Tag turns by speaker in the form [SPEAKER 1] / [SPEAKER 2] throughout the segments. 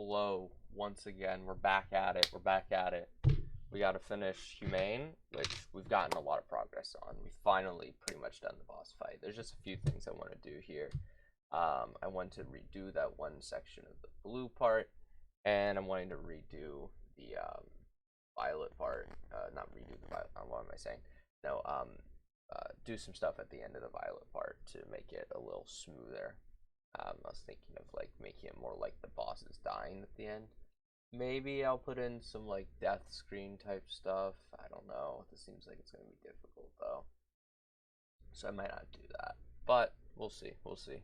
[SPEAKER 1] hello once again. We're back at it. We're back at it. We got to finish Humane, which we've gotten a lot of progress on. We finally pretty much done the boss fight. There's just a few things I want to do here. I want to redo that one section of the blue part, and I'm wanting to redo the violet part. Not redo the violet. What am I saying? No. Do some stuff at the end of the violet part to make it a little smoother. I was thinking of like making it more like the boss is dying at the end. Maybe I'll put in some like death screen type stuff. I don't know. This seems like it's going to be difficult though. So I might not do that. But we'll see. We'll see.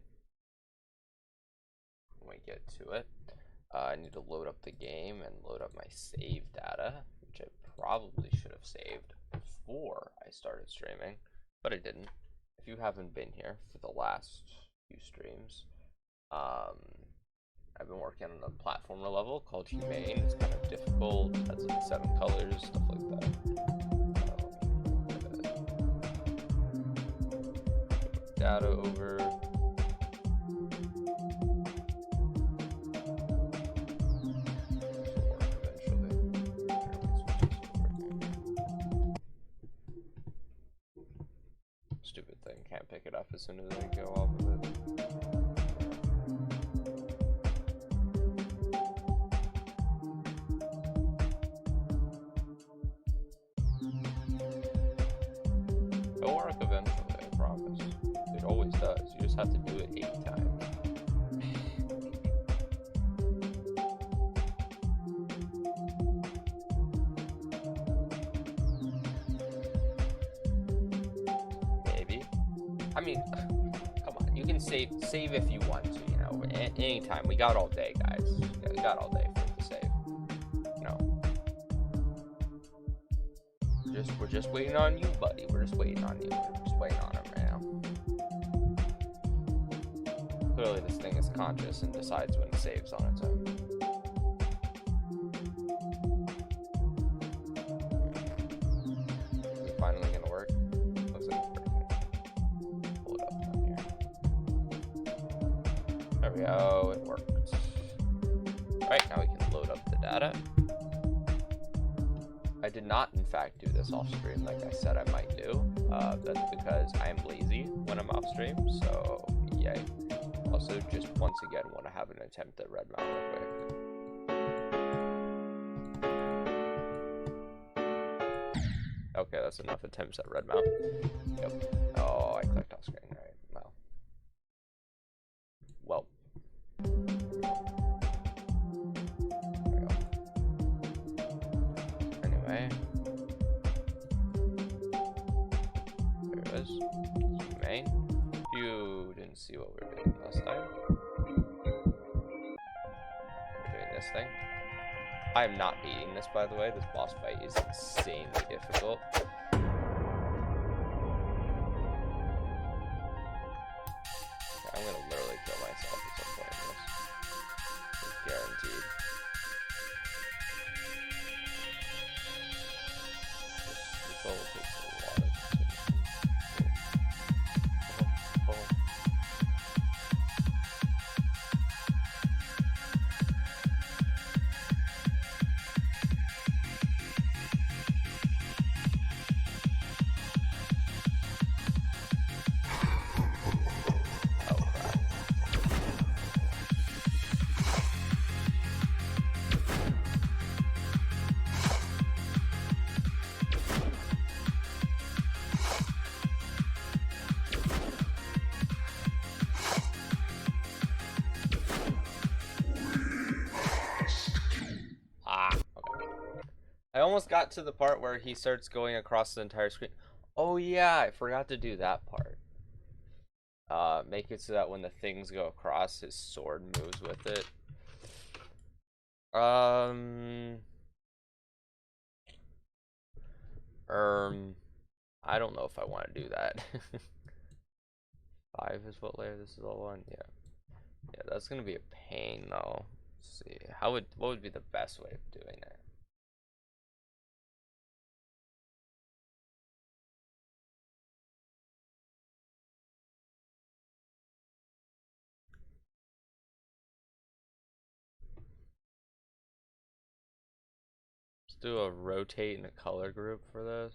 [SPEAKER 1] When we get to it. I need to load up the game and load up my save data, which I probably should have saved before I started streaming, but I didn't. If you haven't been here for the last few streams, I've been working on a platformer level called Humane. It's kind of difficult. It has like 7 colors, stuff like that. Data over. Stupid thing, can't pick it up as soon as I go off of it. It'll work eventually, I promise. It always does. You just have to do it 8 times. Maybe. I mean, come on. You can save if you want to, you know. Anytime. We got all day, guys. Yeah, we got all day for it to save. You know. We're just waiting on you, buddy. We're just waiting on you. We're just waiting on him right now. Clearly, this thing is conscious and decides when it saves on its own. Is it finally gonna work? Looks like it's working. Pull it up on here. There we go. It worked. All right, now we can load up the data. I did not, in fact, do this off stream like I said I might do. That's because I am lazy when I'm off stream, so yay. Also, just once again, want to have an attempt at red mount real quick. Okay, that's enough attempts at red mount. Yep. Oh, I clicked off screen. All right. Well. Anyway. There it is. Humane. You didn't see what we were doing last time. We're doing this thing. I am not beating this, by the way. This boss fight is insanely difficult. I'm gonna literally kill myself at some point in this. It's guaranteed. This level takes a lot of I almost got to the part where he starts going across the entire screen. Oh yeah, I forgot to do that part. Make it so that when the things go across, his sword moves with it. I don't know if I want to do that. 5 is what layer this is all on? Yeah. Yeah, that's gonna be a pain though. Let's see. What would be the best way of doing it? do a rotate and a color group for this.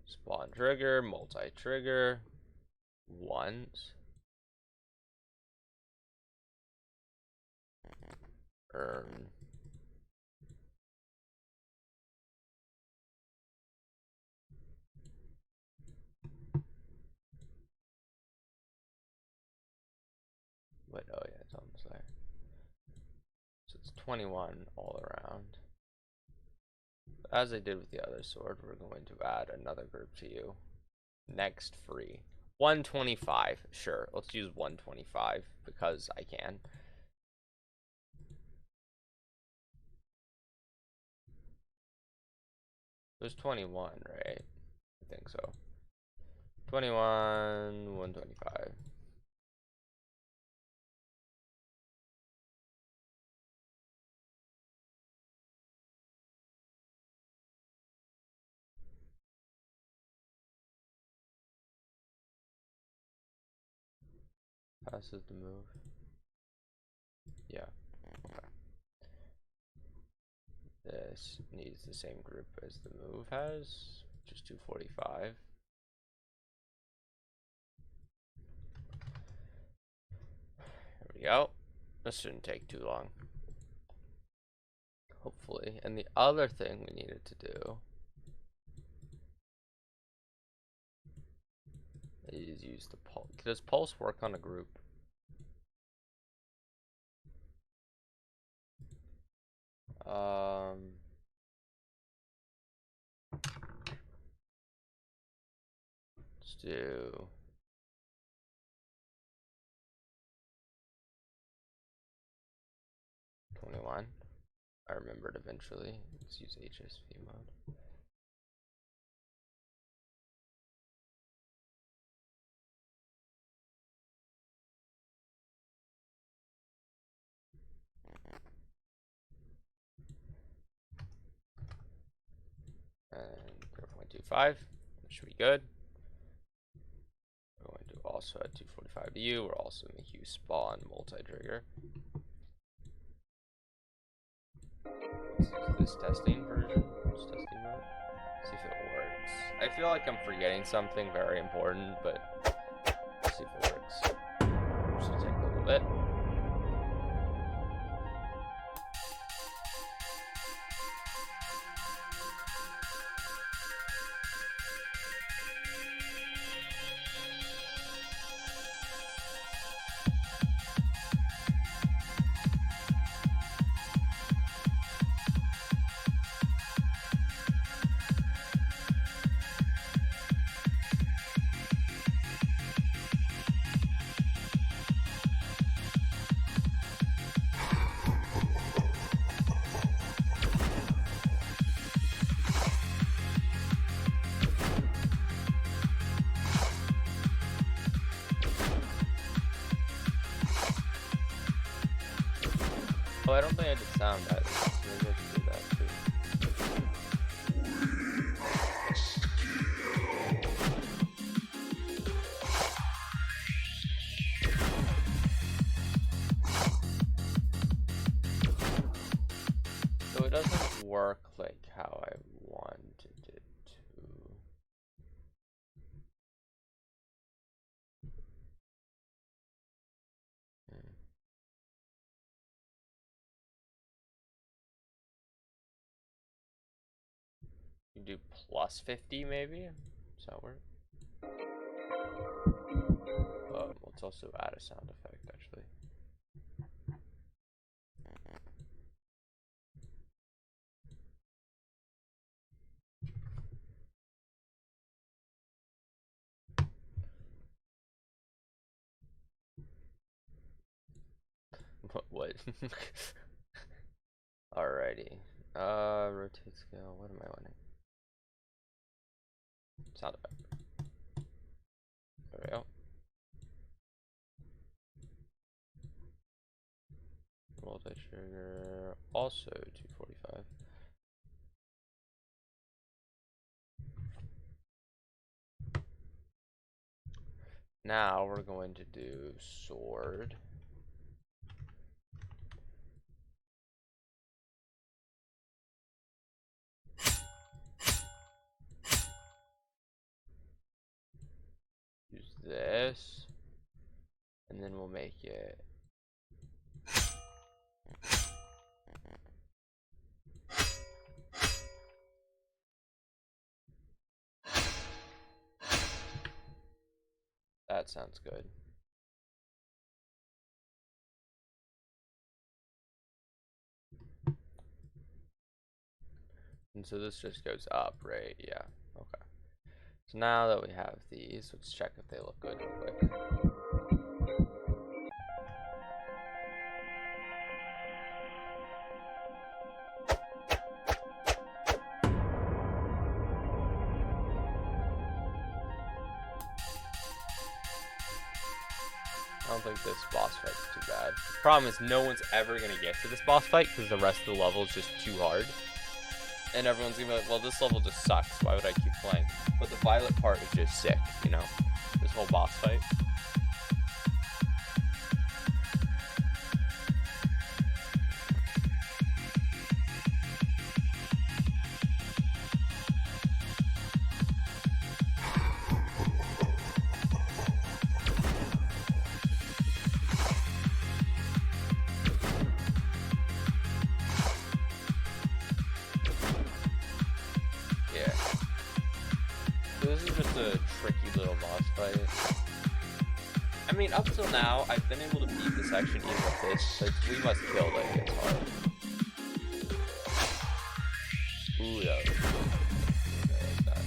[SPEAKER 1] Spawn trigger, multi-trigger, once. Earn. Wait, oh yeah, it's almost there. So it's 21 all around. As I did with the other sword, we're going to add another group to you. Next free. 125. Sure, let's use 125 because I can. It was 21, right? I think so. 21, 125. Passes the move. Yeah. Okay. This needs the same group as the move has, which is 245. There we go. This shouldn't take too long. Hopefully. And the other thing we needed to do is use the pulse. Does pulse work on a group? Let's do 21. I remembered eventually. Let's use HSV mode. And 0.25. That should be good. We're going to also add 245 to you. We're also make you spawn multi-trigger. Let's use this testing version. This testing mode. See if it works. I feel like I'm forgetting something very important, but let's see if it works. Just take a little bit. Oh, I don't think I did sound that. Maybe I should do that too. So it doesn't work like how I wanted it to. You do plus 50 maybe? Does that work? Let's also add a sound effect actually. What? Alrighty. Rotate scale. What am I wanting? Sound effect. There we go. Multi-trigger. Also 245. Now we're going to do sword. this, and then we'll make it. That sounds good. And so this just goes up, right? Yeah. Okay. So now that we have these, let's check if they look good real quick. I don't think this boss fight's too bad. The problem is no one's ever going to get to this boss fight because the rest of the level is just too hard. And everyone's going to be like, well, this level just sucks. Why would I keep playing? But the violet part is just sick, you know? This whole boss fight. This is just a tricky little boss fight. I mean, up till now, I've been able to beat the section even with this. Like, we must kill that gets hard. Ooh, that was like that.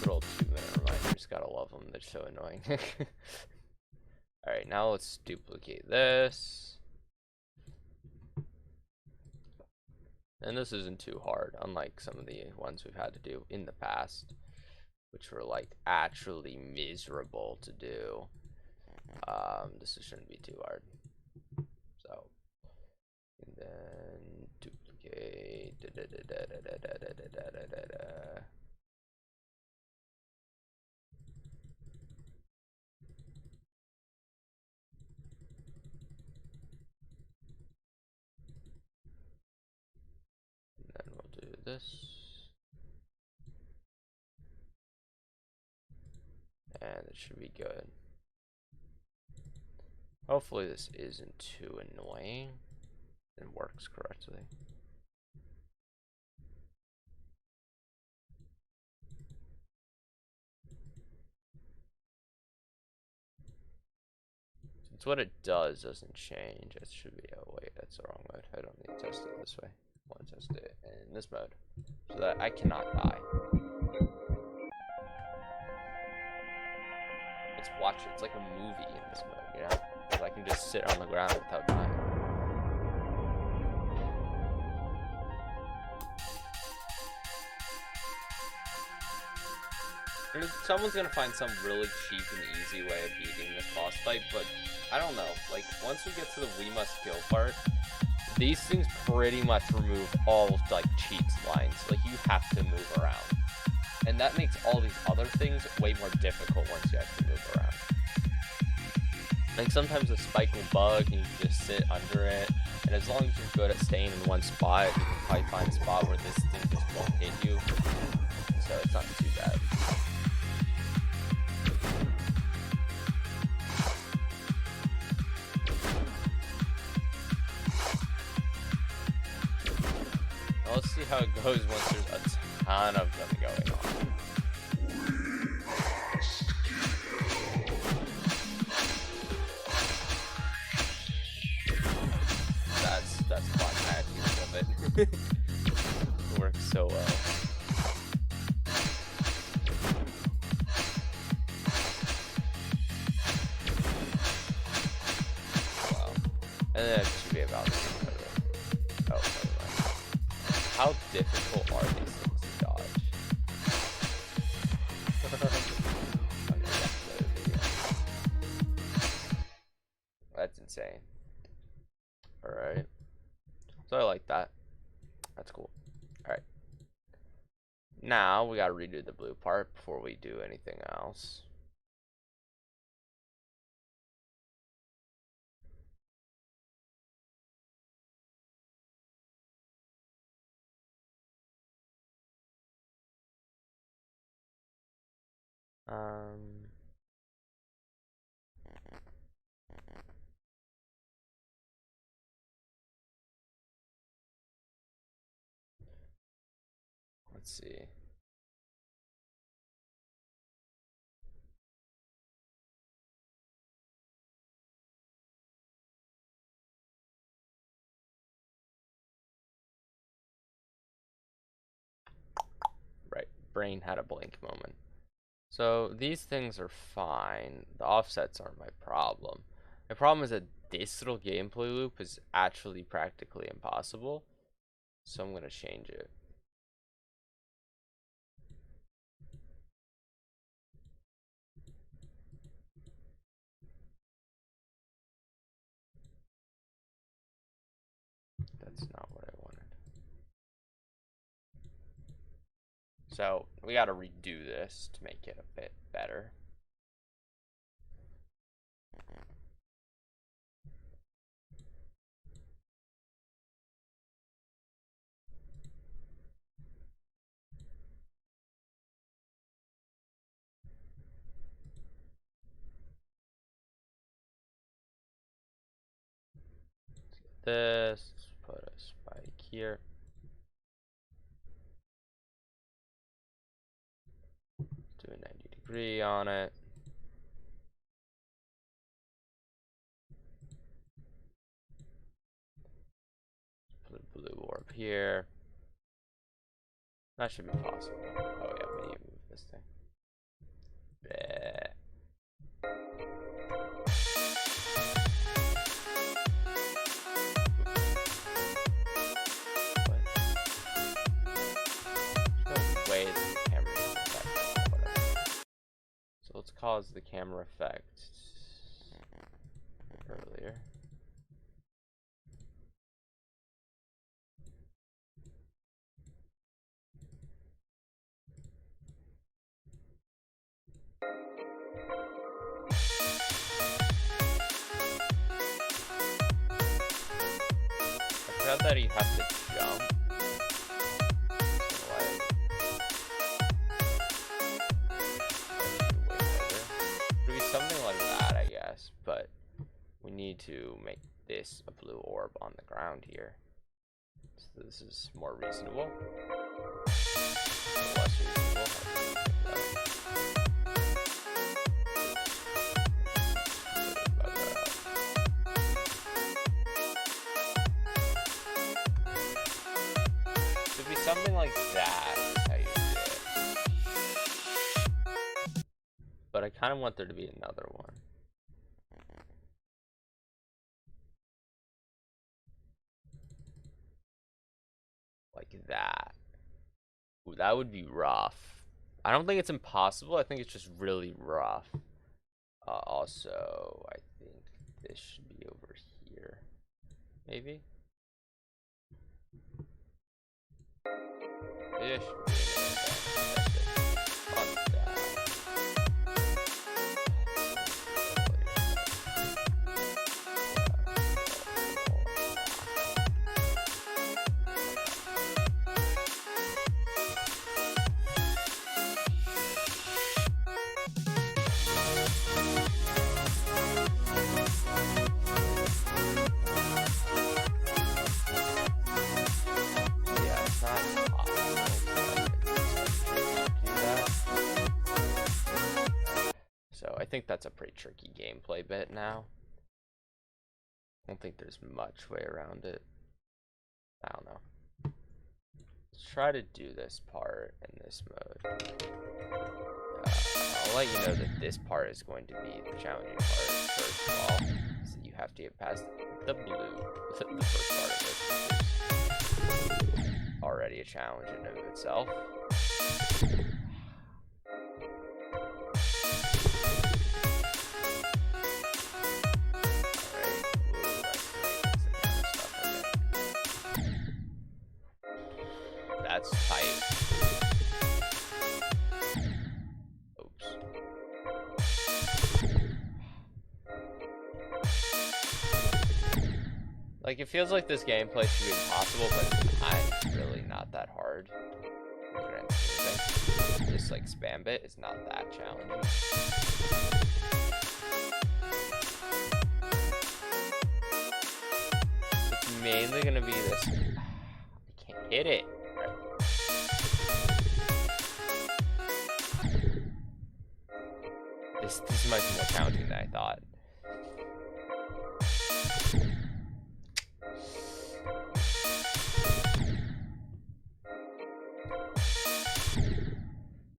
[SPEAKER 1] Good old 2-minute reminders, gotta love them. They're so annoying. Alright, now let's duplicate this. And this isn't too hard, unlike some of the ones we've had to do in the past, which were like actually miserable to do. This shouldn't be too hard. So, and then duplicate. Then we'll do this. And it should be good. Hopefully this isn't too annoying and works correctly. Since what it does doesn't change, it should be, oh wait, that's the wrong mode. I don't need to test it this way. I want to test it in this mode so that I cannot die. It's like a movie in this mode, you know? Because I can just sit on the ground without dying. And someone's gonna find some really cheap and easy way of beating this boss fight, but I don't know. Like, once we get to the we must kill part, these things pretty much remove all, like, cheats lines. Like, you have to move around. And that makes all these other things way more difficult once you have to move around. Like, sometimes a spike will bug and you can just sit under it. And as long as you're good at staying in one spot, you can probably find a spot where this thing just won't hit you. So it's not too bad. Now let's see how it goes once there's a ton of them going on. That's fun. I actually love it. It works so well. Wow. And then it should be about this. Oh, never mind. How difficult are these things to dodge? That's insane. Alright. So I like that. That's cool. Alright. Now we gotta redo the blue part before we do anything else. Let's see. Right, brain had a blank moment. So these things are fine. The offsets aren't my problem. My problem is that this little gameplay loop is actually practically impossible. So I'm going to change it. That's not what I wanted. So we got to redo this to make it a bit better. This, put a spike here. Do a 90-degree on it. Put a blue orb here. That should be possible. Oh yeah, we need to move this thing. Bleh. So let's cause the camera effect earlier. I forgot that you have to jump. Something like that, I guess, but we need to make this a blue orb on the ground here. So this is more reasonable. Less reasonable. Should be something like that. But I kind of want there to be another one. Like that. Ooh, that would be rough. I don't think it's impossible. I think it's just really rough. Also, I think this should be over here. Maybe? Maybe I should be I think that's a pretty tricky gameplay bit now. I don't think there's much way around it. I don't know. Let's try to do this part in this mode. I'll let you know that this part is going to be the challenging part first of all. So you have to get past the blue, the first part of this, which is already a challenge in and of itself. That's tight. Oops. Like, it feels like this gameplay should be impossible, but it's really not that hard. This just like spam it, it's not that challenging. It's mainly gonna be this. I can't hit it. This is much more challenging than I thought.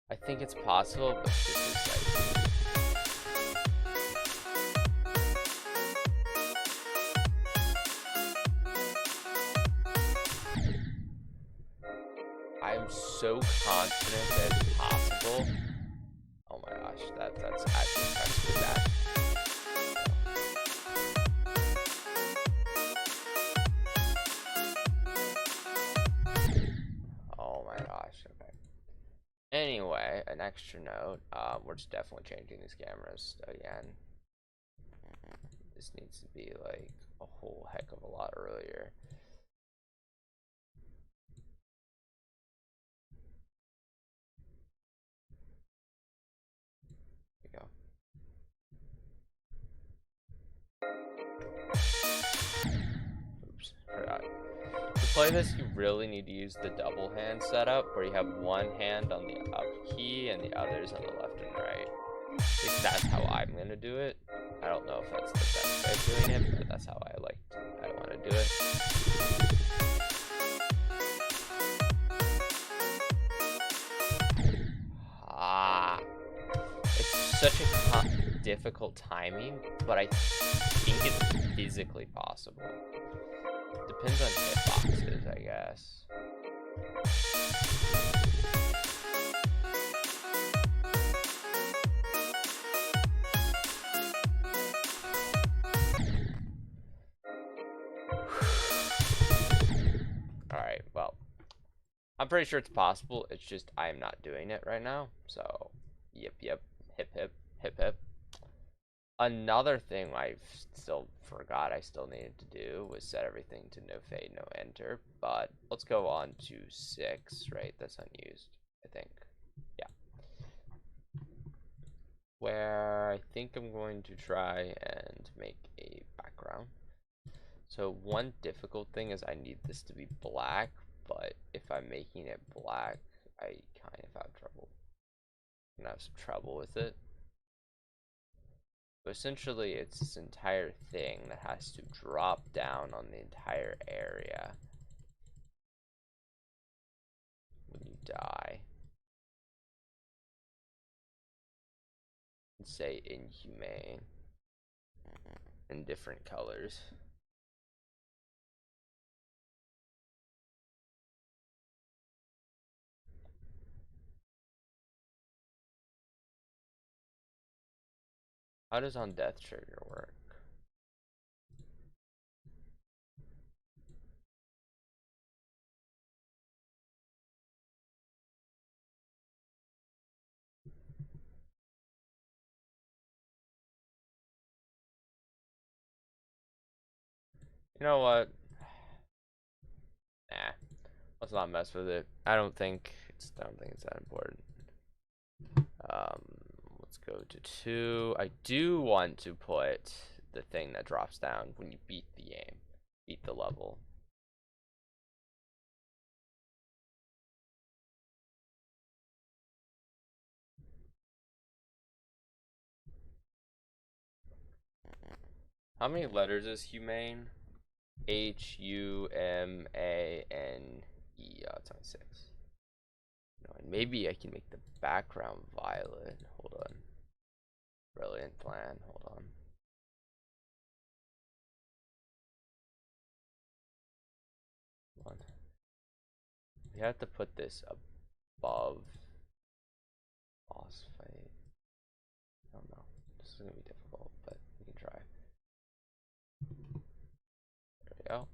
[SPEAKER 1] I think it's possible, but this is like... I'm so confident that it's possible. Oh my gosh, that's actually kind of bad. Oh my gosh, okay. Anyway, an extra note, we're just definitely changing these cameras again. This needs to be like a whole heck of a lot earlier. There we go. Oops, forgot. To play this, you really need to use the double hand setup, where you have one hand on the up key and the others on the left and right. At least that's how I'm gonna do it. I don't know if that's the best way of doing it, but that's how I want to do it. It's such a difficult timing, but I think it's physically possible. Depends on hitboxes, I guess. Alright, well, I'm pretty sure it's possible. It's just I'm not doing it right now. So, yep, hip, hip, hip, hip. Another thing I still forgot I still needed to do was set everything to no fade, no enter. But let's go on to 6, right? That's unused, I think. Yeah. Where I think I'm going to try and make a background. So one difficult thing is I need this to be black, but if I'm making it black, I kind of have trouble. I'm gonna have some trouble with it. But essentially, it's this entire thing that has to drop down on the entire area when you die. And say inhumane in different colors. How does on death trigger work? You know what? Nah, let's not mess with it. I don't think it's that important. Let's go to 2. I do want to put the thing that drops down when you beat the game, beat the level. How many letters is humane? Humane. It's only 6. No, and maybe I can make the background violet. Hold on. Brilliant plan. Hold on. Hold on. We have to put this above boss fight. I don't know. This is gonna be difficult, but we can try. There we go.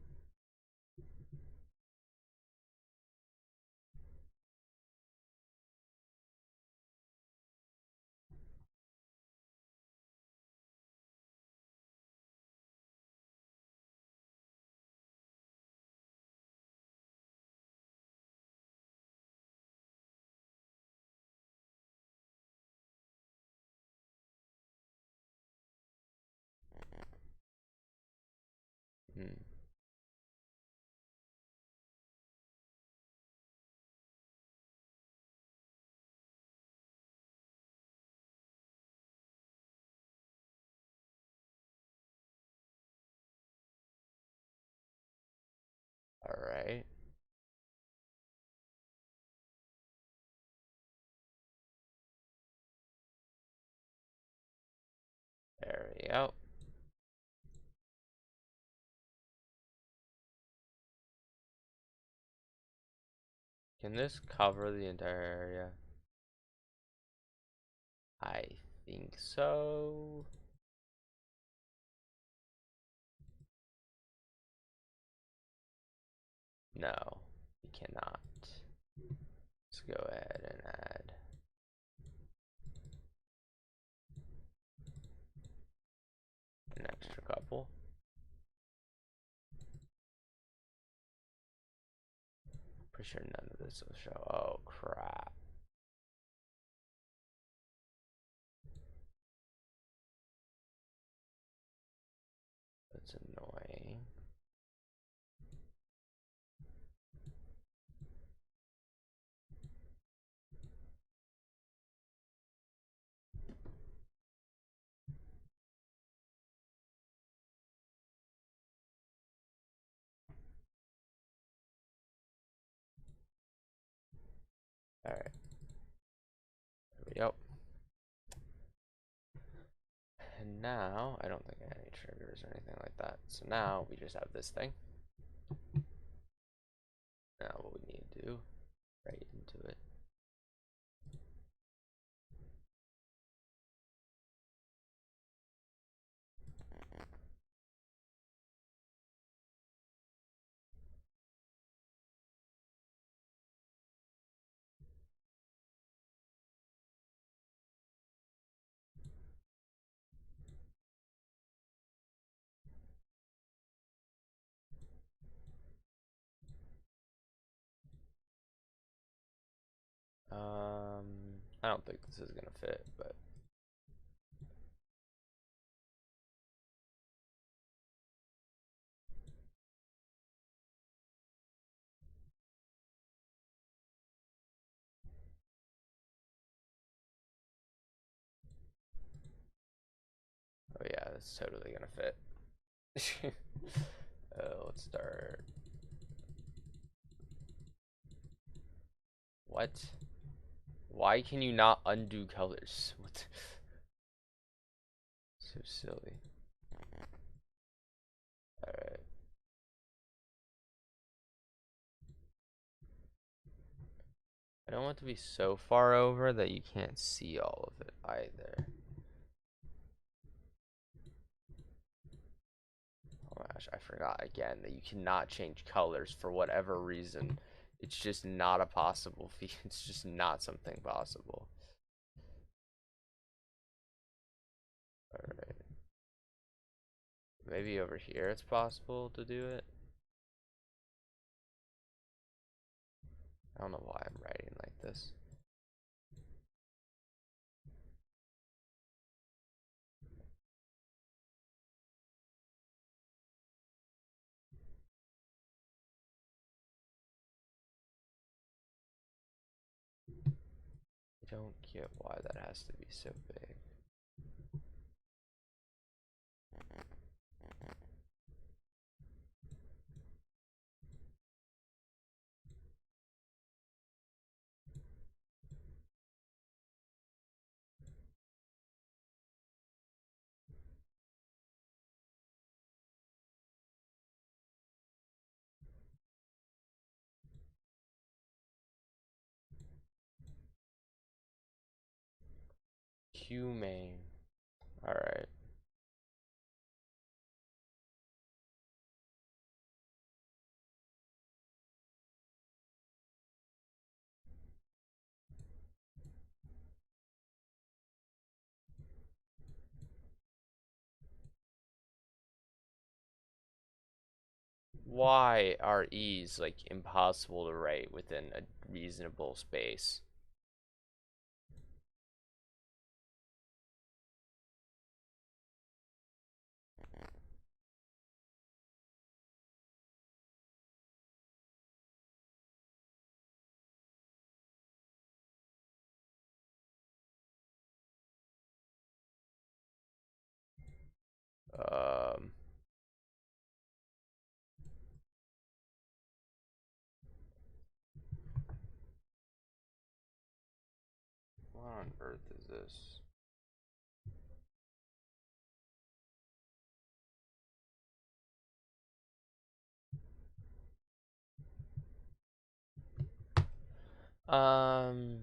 [SPEAKER 1] Can this cover the entire area? I think so. No, we cannot. Let's go ahead and add an extra couple. Pretty sure none of this will show. Oh, crap. That's annoying. Alright. There we go. And now, I don't think I have any triggers or anything like that. So now we just have this thing. Now what we need to do, right into it. I don't think this is gonna fit, but oh yeah, that's totally gonna fit. Let's start. What? Why can you not undo colors? What? So silly. Alright. I don't want it to be so far over that you can't see all of it either. Oh my gosh, I forgot again that you cannot change colors for whatever reason. It's just not a possible feat. It's just not something possible. Alright. Maybe over here it's possible to do it. I don't know why I'm writing like this. I don't get why that has to be so big. Humane. Alright. Why are E's like impossible to write within a reasonable space? Um, what on earth is this? Um,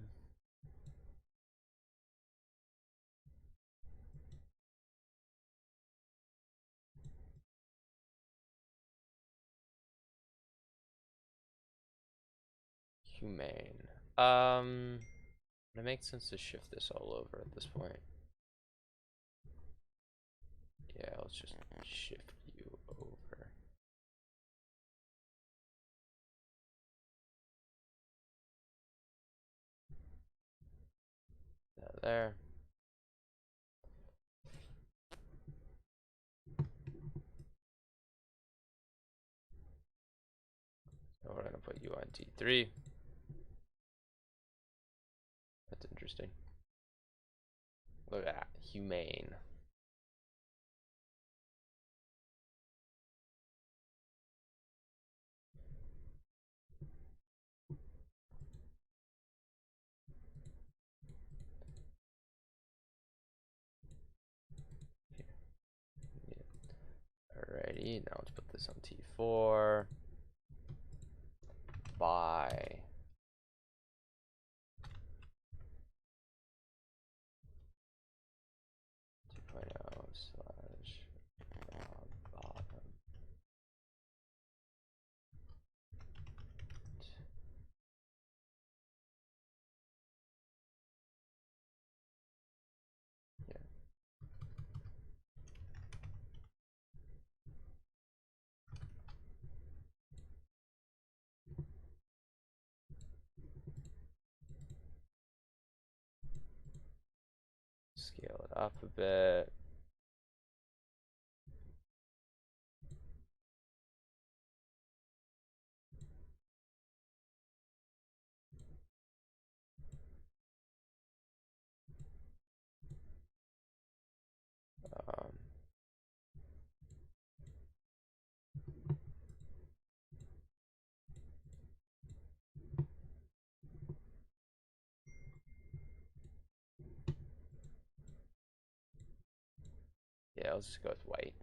[SPEAKER 1] Humane. It makes sense to shift this all over at this point. Yeah, let's just shift you over. There. So we're gonna put you on T3. That's interesting. Look at that, Humane. Alrighty, now let's put this on T4. By 2.0 slash bottom. Yeah. Scale it up a bit. Um, yeah, let's just go with white.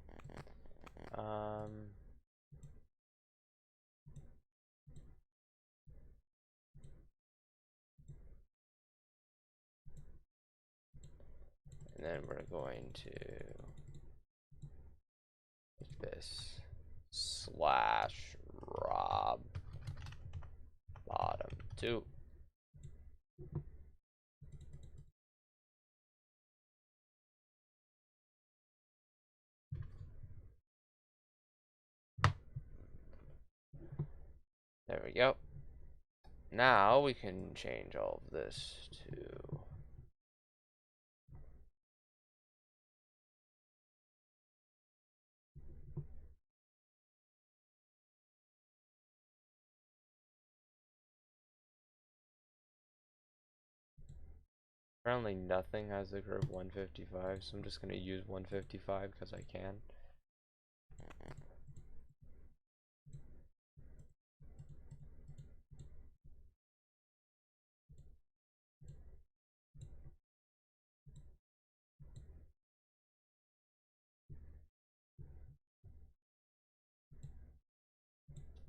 [SPEAKER 1] And then we're going to make this slash rob bottom 2. There we go. Now we can change all of this to apparently nothing has the curve 155, so I'm just going to use 155 because I can.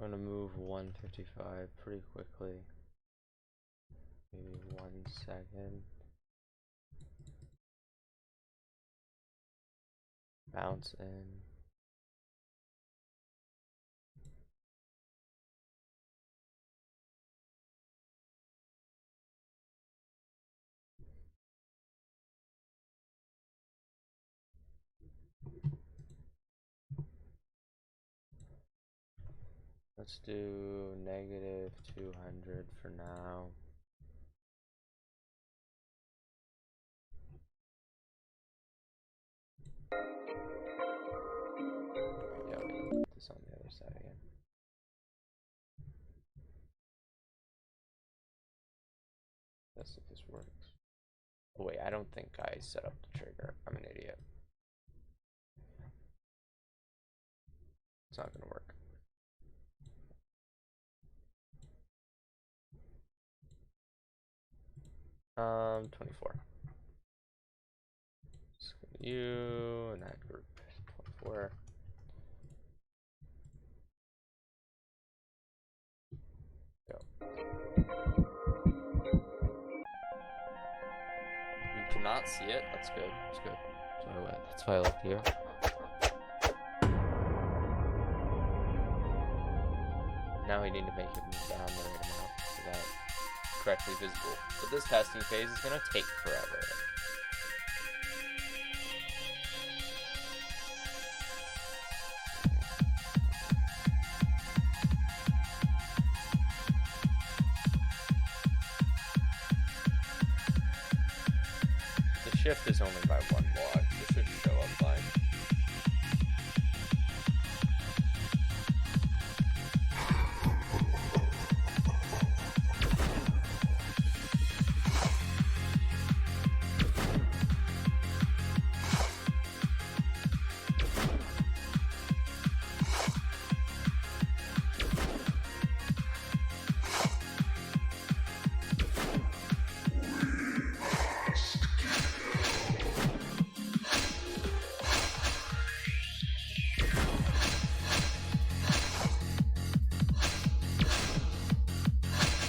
[SPEAKER 1] I'm going to move 155 pretty quickly. Maybe 1 second. Bounce in. Let's do negative 200 for now. Yeah, we can put this on the other side again. Let's see if this works. Oh wait, I don't think I set up the trigger. I'm an idiot. It's not gonna work. 24. Just you and that group. 24. Go. not see it. That's good. That's good. That's why I left here. Now we need to make it move down the right amount so that it's correctly visible. But this testing phase is going to take forever. The shift is only by 1 block. This should show up fine.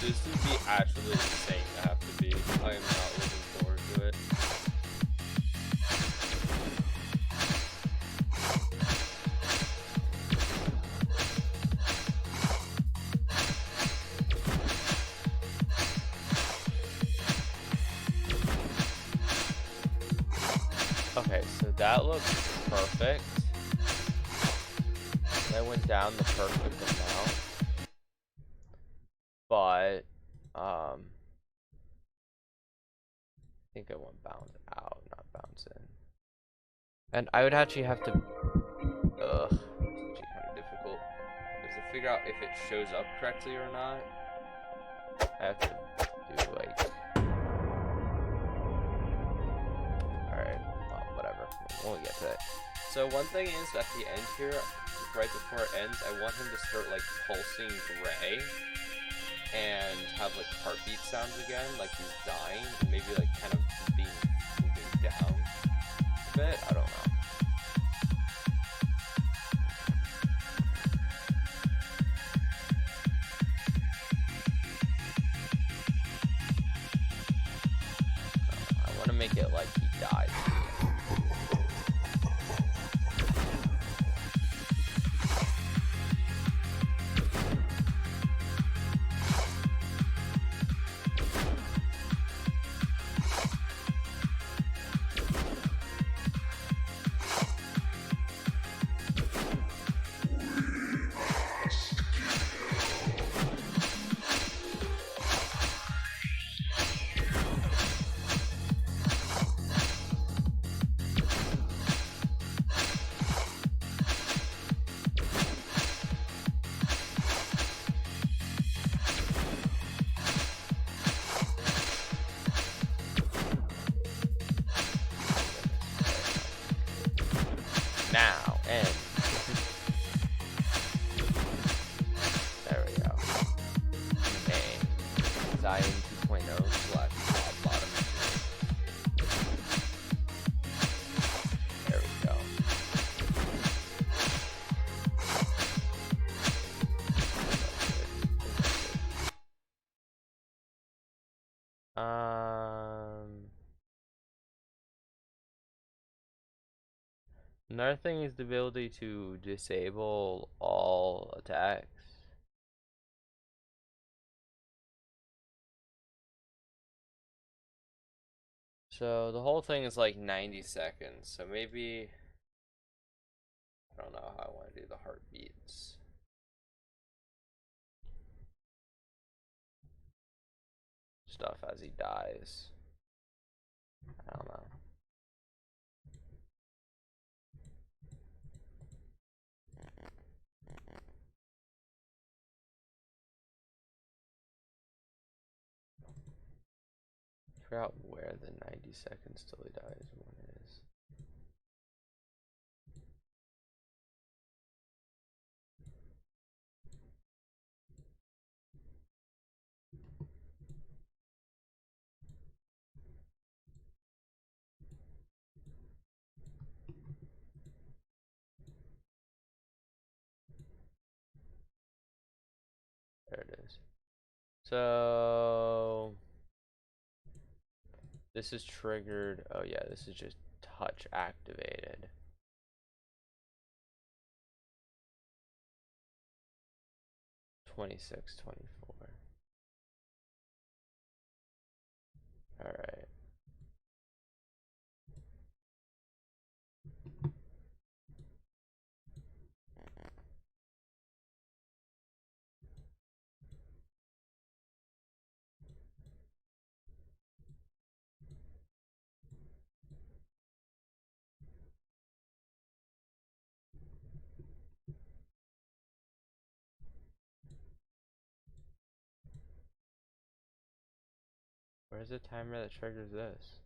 [SPEAKER 1] This would be actually insane to have to be. I am not looking forward to it. Okay, so that looks perfect. I went down the perfect amount. But, I think I want bounce out, not bounce in. And I would actually have to, it's actually kind of difficult. Is to figure out if it shows up correctly or not. I have to do like, alright, well, whatever, we'll get to it. So one thing is, at the end here, right before it ends, I want him to start like pulsing gray. And have like heartbeat sounds again, like he's dying, and maybe like kind of being moving down a bit. I don't know. I want to make it like he died. Now, and there we go. Humane. Zion 2.0 slash bottom. There we go. Another thing is the ability to disable all attacks. So the whole thing is like 90 seconds, so maybe, I don't know how I want to do the heartbeats. Stuff as he dies. I don't know. Figure out where the 90 seconds till he dies one is. There it is. So This is triggered. Oh yeah, this is just touch activated. $26.24. All right. Where's the timer that triggers this?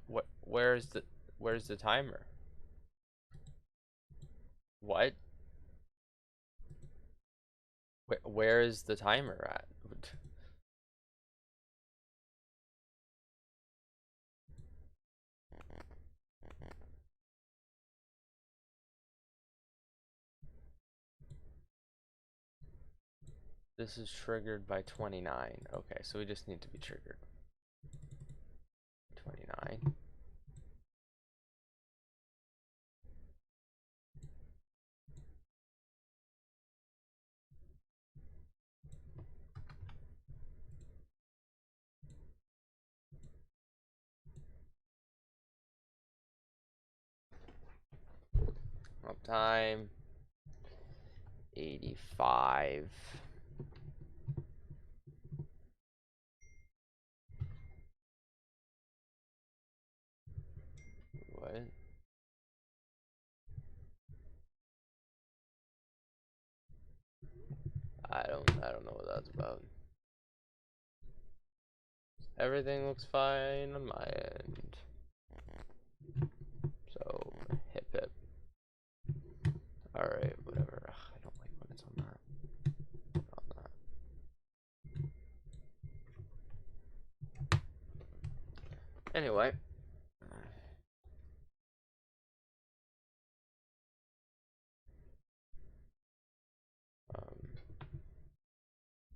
[SPEAKER 1] What? Where's the timer? What? Where is the timer at? This is triggered by 29. Okay, so we just need to be triggered. 29. Uptime 85. What? I don't know what that's about. Everything looks fine on my end. So hip hip. Alright, whatever. Ugh, I don't like when it's on that. Anyway.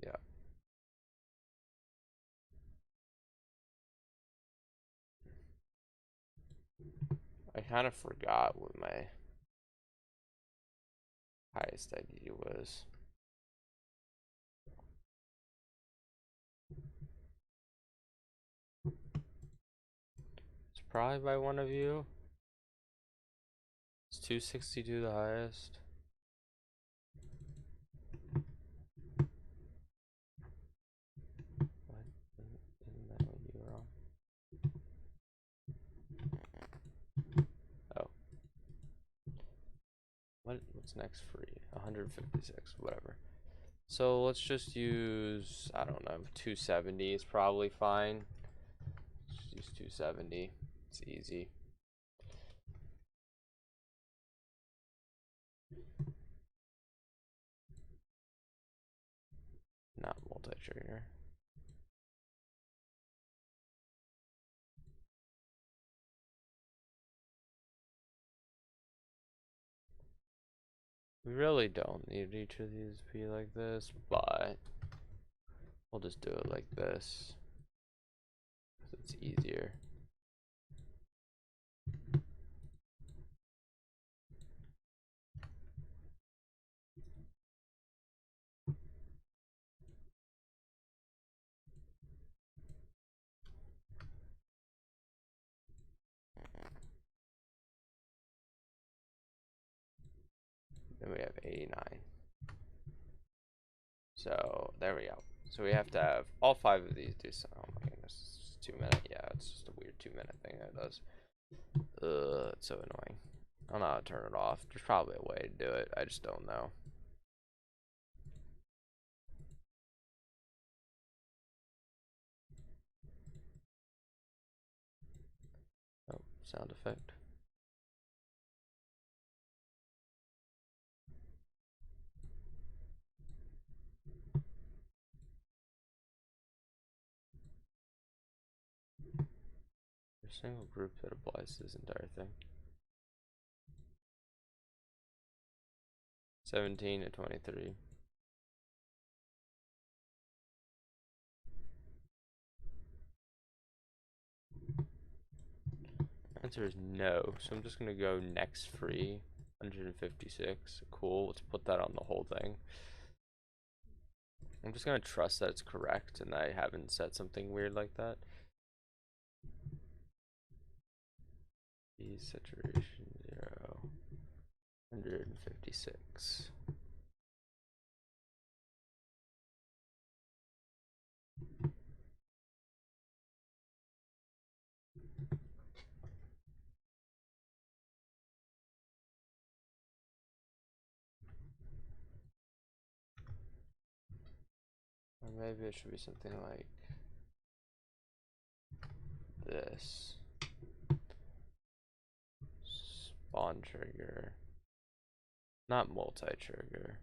[SPEAKER 1] Yeah. I kind of forgot what my highest ID was. It's probably by one of you. Is 262 the highest? What? Isn't that what you were on? Oh. What's next free? 156, whatever. So let's just use, I don't know, 270 is probably fine. Just use 270. It's easy. Not multi-trigger. We really don't need each of these to be like this, but we'll just do it like this because it's easier. Then we have 89. So there we go. So we have to have all 5 of these do some. Oh my goodness, it's 2 minute. Yeah, it's just a weird 2-minute thing that it does. It's so annoying. I don't know how to turn it off. There's probably a way to do it. I just don't know. Oh, sound effect. A single group that applies to this entire thing. 17 to 23. Answer is no, so I'm just gonna go next free, 156. Cool, let's put that on the whole thing. I'm just gonna trust that it's correct and that I haven't said something weird like that. Saturation 0, 156. Or maybe it should be something like this. Spawn trigger. Not multi-trigger.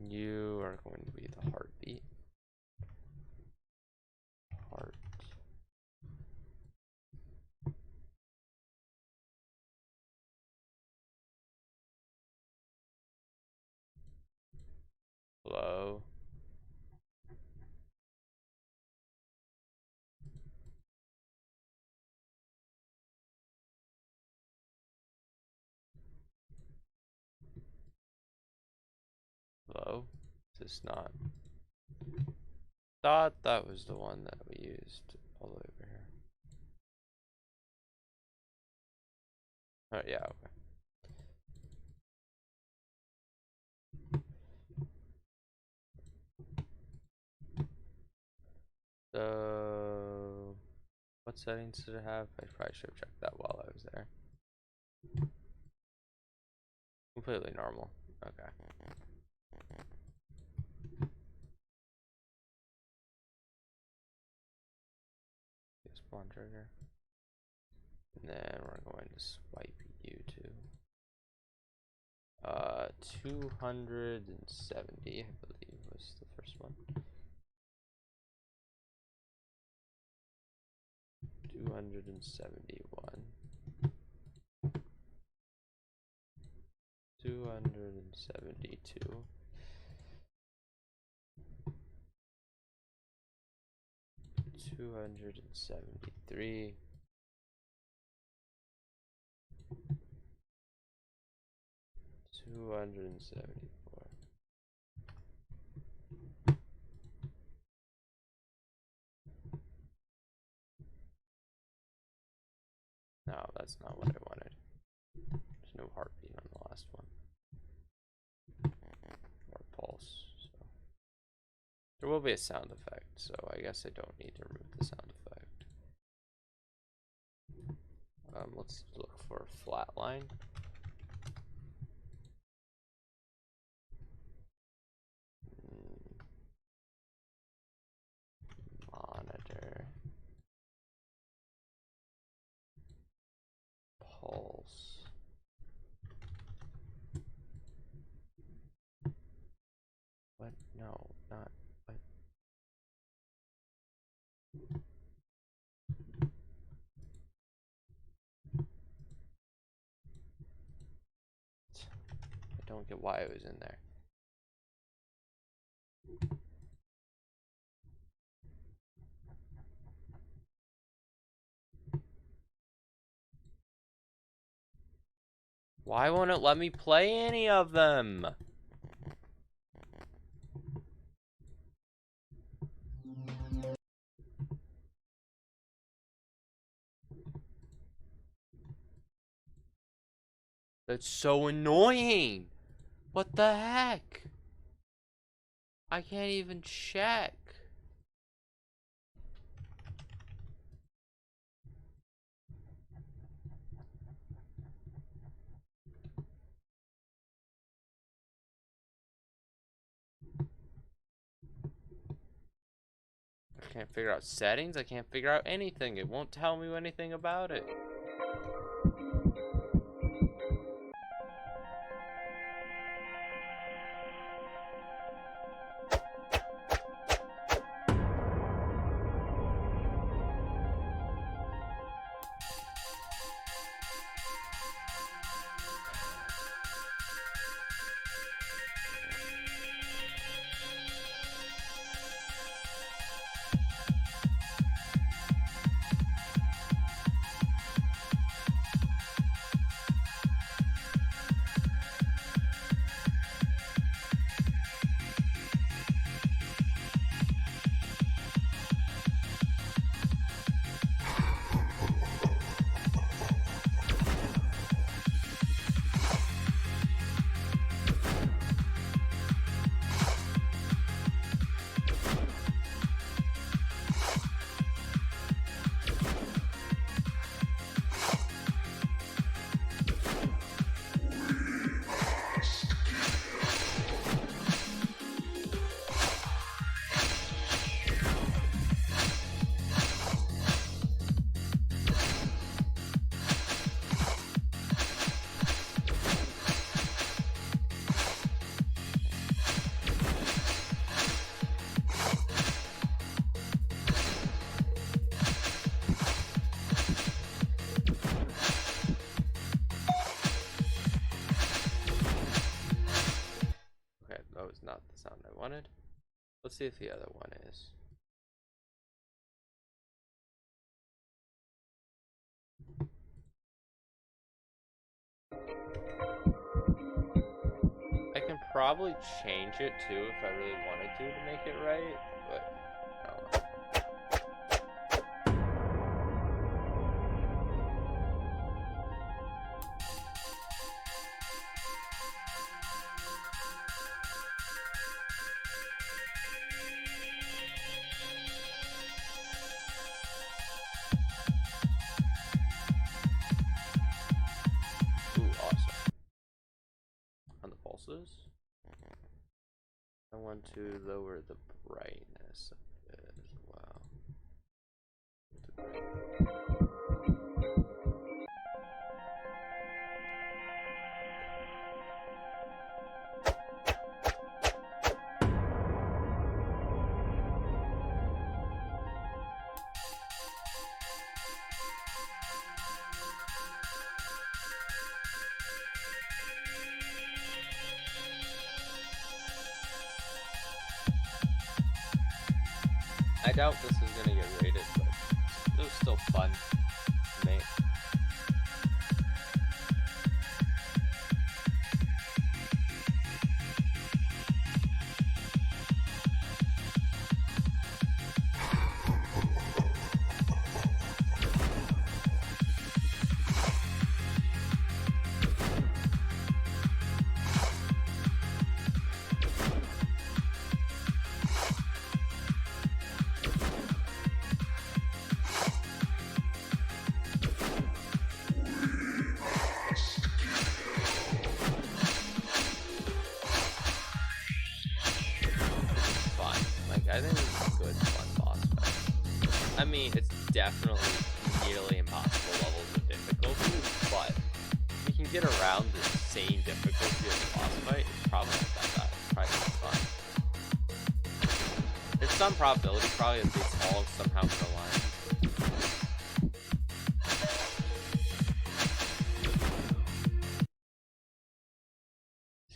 [SPEAKER 1] You are going to be the heartbeat. Heart. Flow. Flow. Is this not? Thought that was the one that we used all the way over here. Oh yeah, okay. So, what settings did it have? I probably should have checked that while I was there. Completely normal. Okay. Spawn trigger. And then we're going to swipe you to 270, I believe was the first one. 271. 272. 273. 274. No, that's not what I wanted. There's no heartbeat on the last one. Or pulse. So there will be a sound effect, so I guess I don't need to remove the sound effect. Let's look for a flat line. Monitor. Pulse. What? No, not what? I don't get why it was in there. Why won't it let me play any of them? That's so annoying. What the heck? I can't even check. I can't figure out settings. I can't figure out anything. It won't tell me anything about it. Let's see if the other one is. I can probably change it too if I really wanted to make it right, but I don't know. Ooh, awesome. On the pulses, I want to lower the brightness a bit as well. I doubt this is gonna get rated, but it was still fun to make. I think it's a good, fun boss fight. I mean, it's definitely nearly impossible levels of difficulty, but if you can get around the same difficulty as the boss fight, it's probably not that bad. It's probably fun. There's some probability, probably, that these all somehow can align.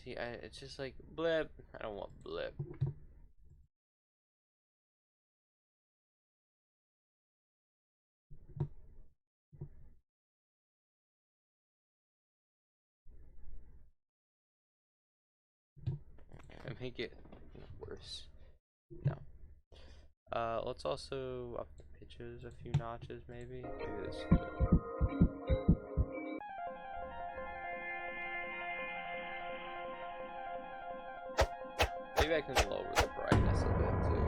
[SPEAKER 1] See, it's just like, blip. I don't want blip. Make it worse. No. Let's also up the pitches a few notches, maybe. Maybe this. Maybe I can lower the brightness a bit too.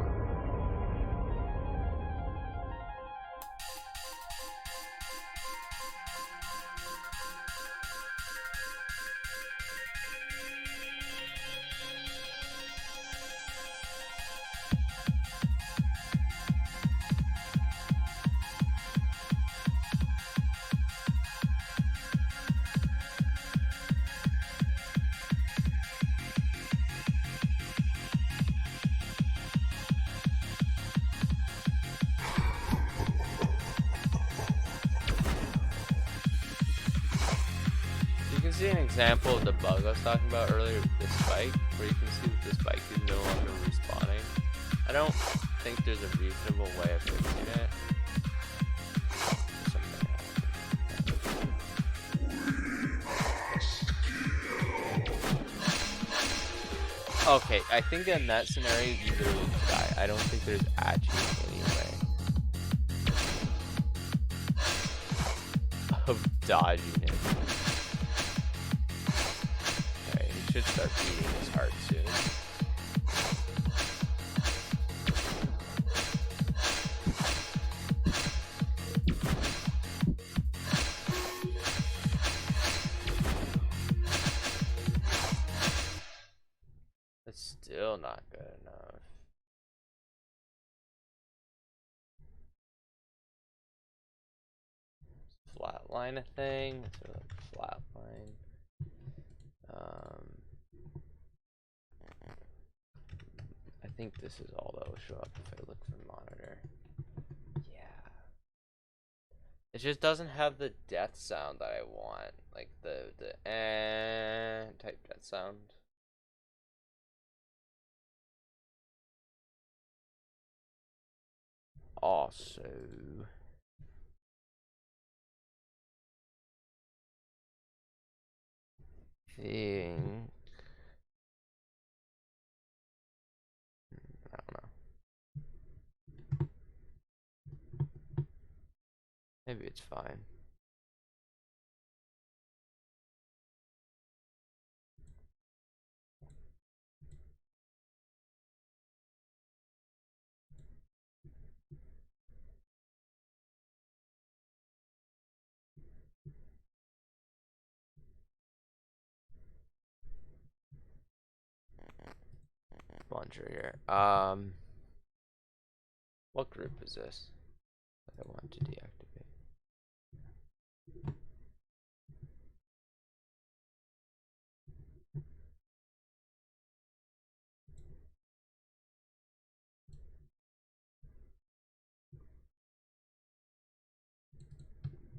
[SPEAKER 1] See an example of the bug I was talking about earlier with this spike, where you can see that this spike is no longer respawning. I don't think there's a reasonable way of fixing it. Okay, I think in that scenario you literally just die. I don't think there's actually any way of dodging it. Should start beating his heart soon. It's still not good enough. Flatline a thing. Let's do a flatline. I think this is all that will show up if I look for the monitor. Yeah. It just doesn't have the death sound that I want. Like the type death sound. also think, I don't know. Maybe it's fine. Bunch right here. What group is this that I want to deactivate?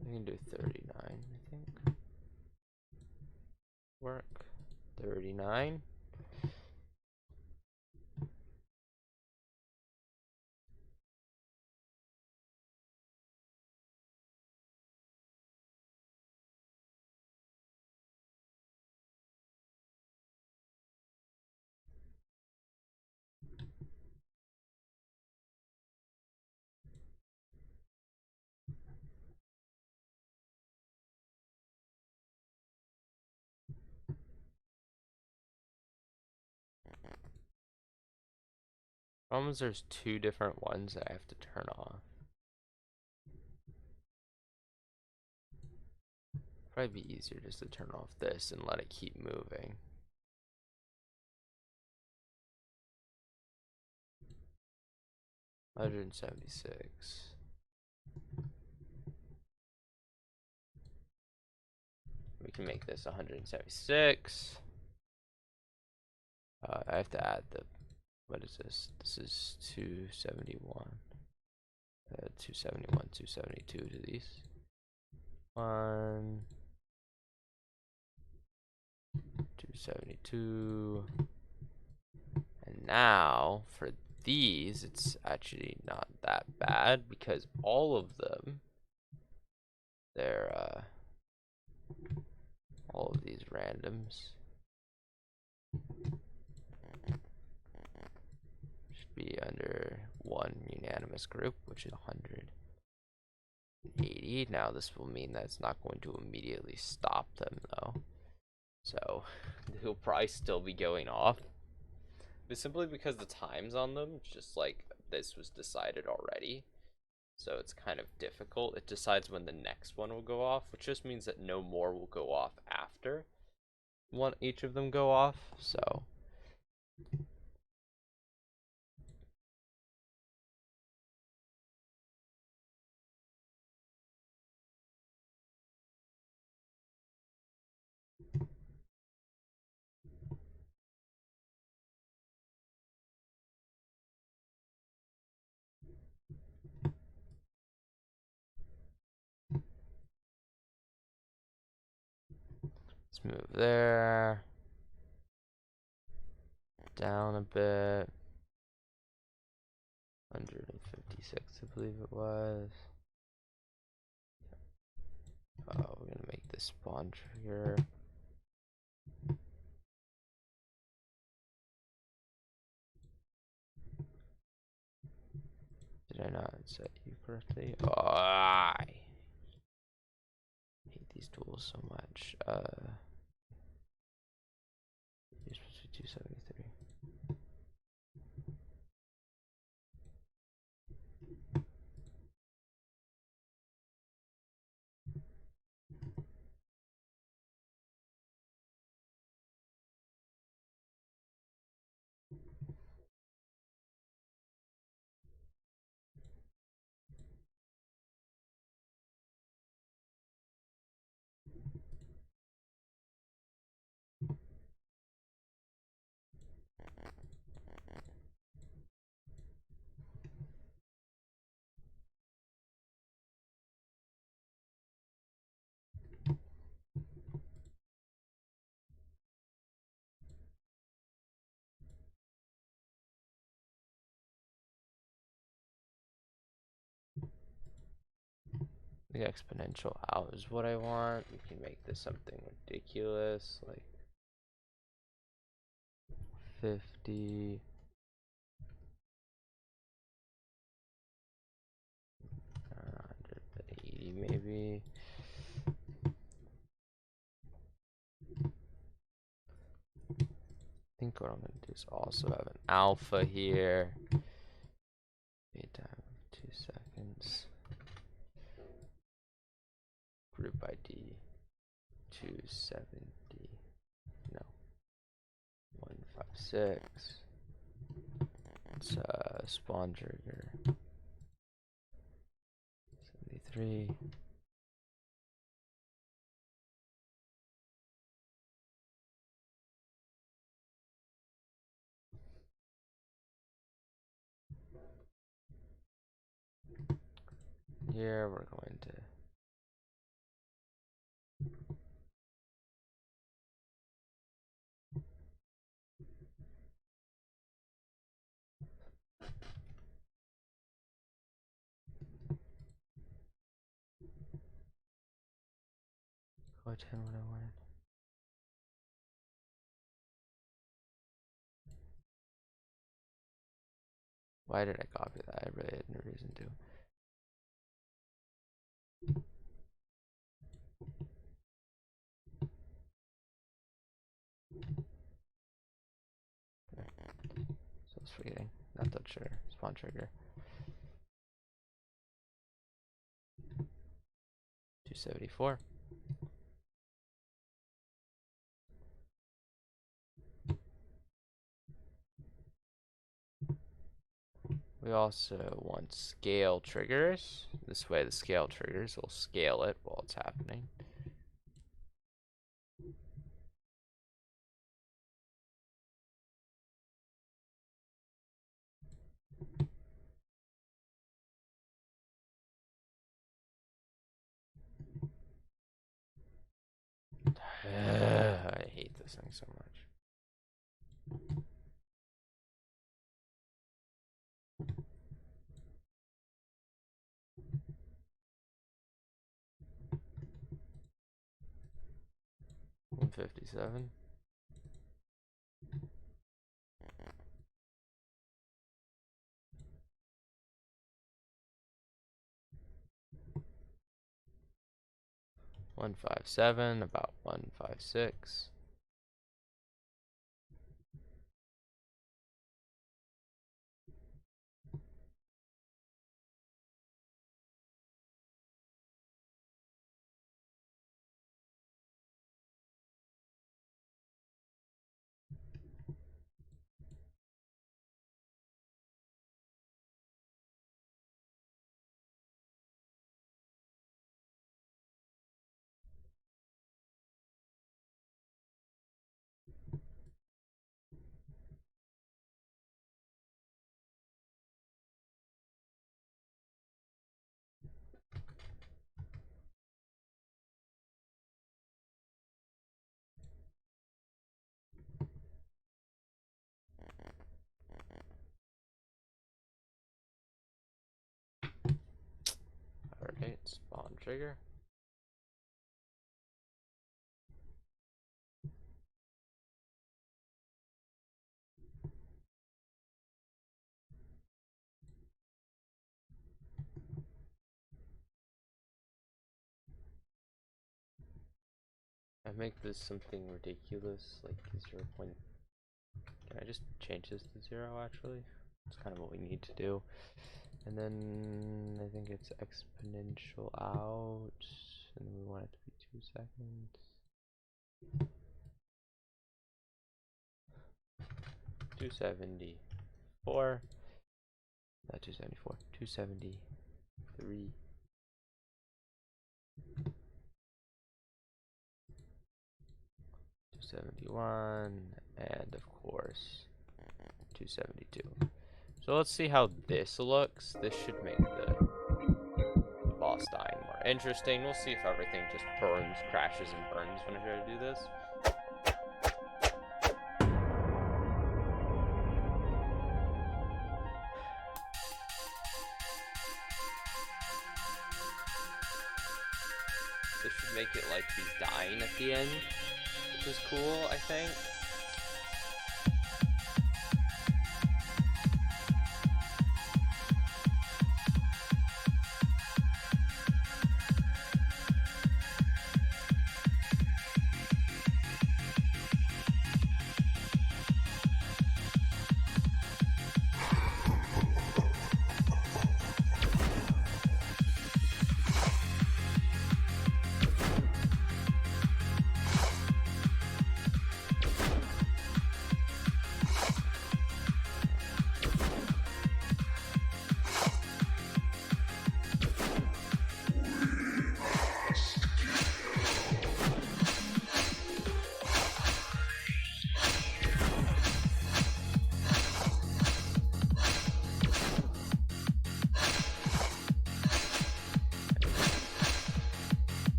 [SPEAKER 1] I can do 39, I think. Work. 39. Problem is there's two different ones that I have to turn off. Probably be easier just to turn off this and let it keep moving. $176. We can make this 176. I have to add the, what is this? This is 271. 271, 272 to these. 272. And now for these, it's actually not that bad because all of them, they're all of these randoms should be under one unanimous group, which is 180. Now this will mean that it's not going to immediately stop them though. So he'll probably still be going off. But simply because the times on them, just like this was decided already. So it's kind of difficult. It decides when the next one will go off, which just means that no more will go off after each of them go off. So let's move there. Down a bit. 156, I believe it was. Oh, we're gonna make this spawn trigger. Did I not set you correctly? Oh, I hate these tools so much. You're supposed to be 273. The exponential out is what I want. We can make this something ridiculous, like 50. 180 maybe. I think what I'm going to do is also have an alpha here. Wait time of 2 seconds. Group ID 270. No. 156. It's spawn trigger 73. Here we're going to go 10 what I wanted. Why did I copy that? I really had no reason to. So I was forgetting. Not that sure. Spawn trigger. 274. We also want scale triggers. This way the scale triggers will scale it while it's happening. I hate this thing so much. $157. $157, about 156. Alright, spawn trigger. I make this something ridiculous, like 0. Can I just change this to 0 actually? That's kind of what we need to do. And then I think it's exponential out, and we want it to be 2 seconds. 274. Not 274. 273. 271, and of course 272. So let's see how this looks. This should make the boss dying more interesting. We'll see if everything just burns, crashes, and burns when I try to do this. This should make it like he's dying at the end, which is cool, I think.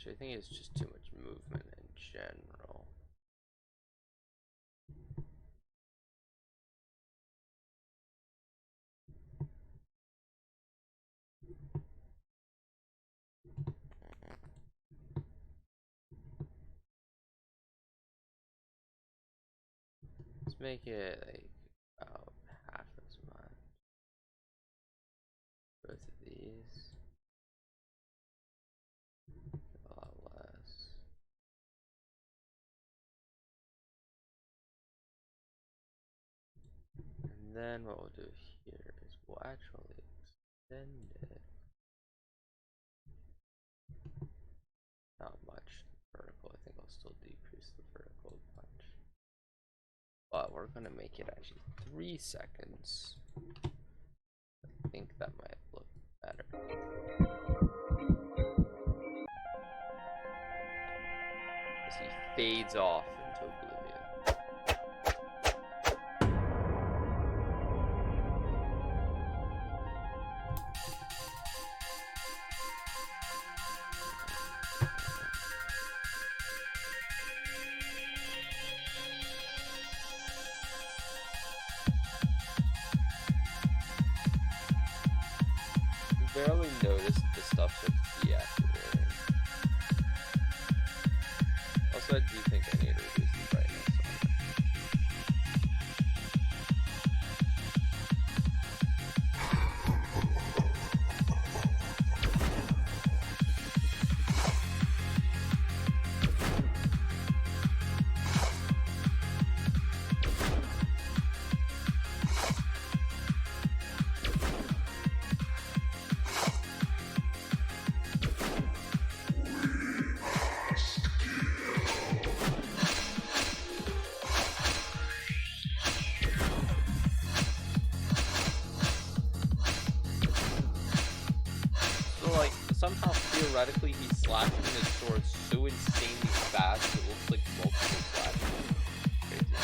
[SPEAKER 1] I think it's just too much movement in general. Let's make it like about half as much. Both of these. A lot less. And then what we'll do here is we'll actually extend it. Not much vertical. I think I'll still decrease the vertical a bunch. But we're gonna make it actually 3 seconds. I think that might look better. As he fades off into oblivion. Barely noticed that the stuff starts deactivating. Also, I do think I need to reduce the brightness on it. Somehow, theoretically, he's slashing his sword so insanely fast it looks like multiple slashes. Crazy.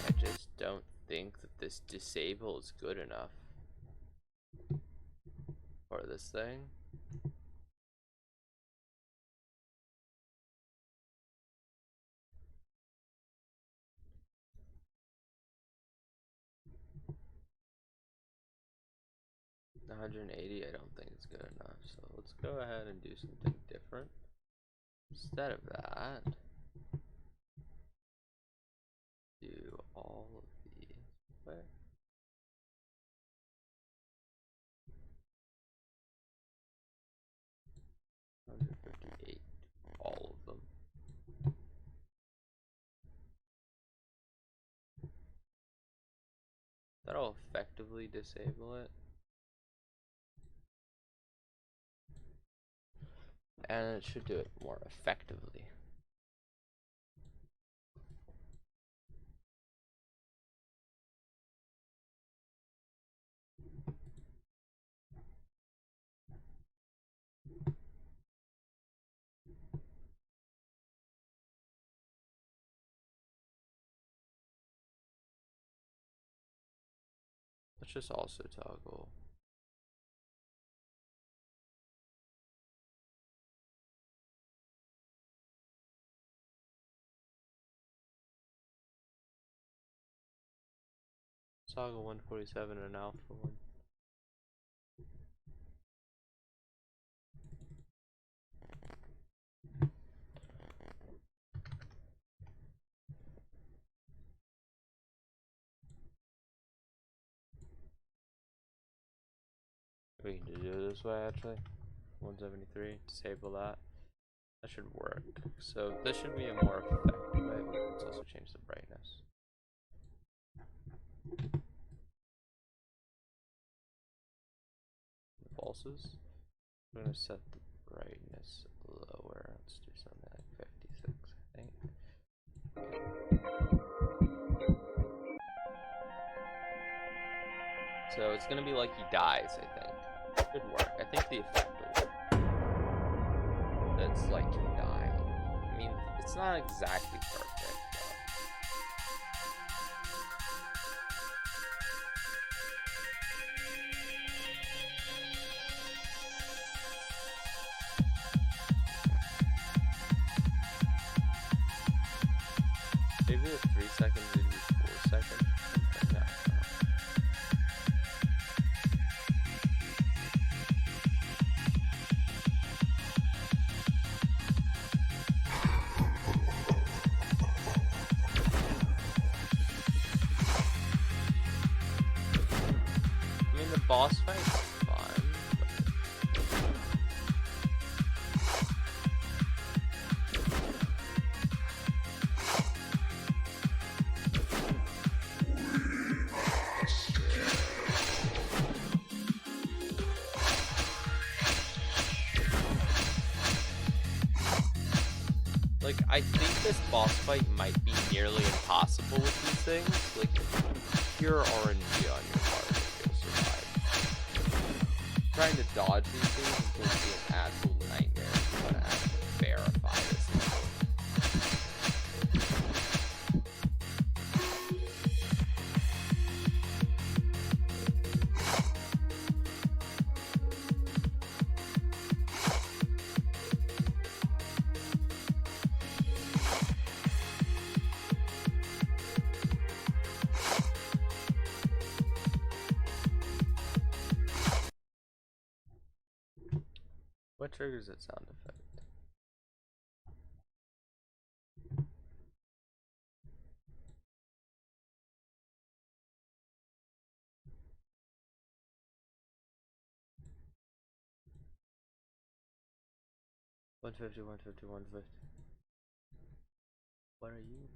[SPEAKER 1] I just don't think that this disable is good enough for this thing. The 180 I don't think is good enough, so let's go ahead and do something different. Instead of that, do all of these. Where? $158, all of them. That'll effectively disable it. And it should do it more effectively. Let's just also toggle. Toggle 147 and alpha 1. We can do it this way actually. 173, disable that. That should work. So this should be a more effective way. Let's also change the brightness. The pulses. We're gonna set the brightness lower. Let's do something like 56, I think. So it's gonna be like he dies, I think. Should work. I think the effect will work. That's like him dying. I mean, it's not exactly perfect, but maybe the 3 seconds would be 4 seconds. No. I mean, the boss fight's fun. Like, I think this boss fight might be nearly impossible with these things. Like, pure RNG on your part if you'll survive. Trying to dodge these things is going to be an absolute nightmare if you want to actually verify this. What triggers that sound effect? One fifty, 150, 150. What are you?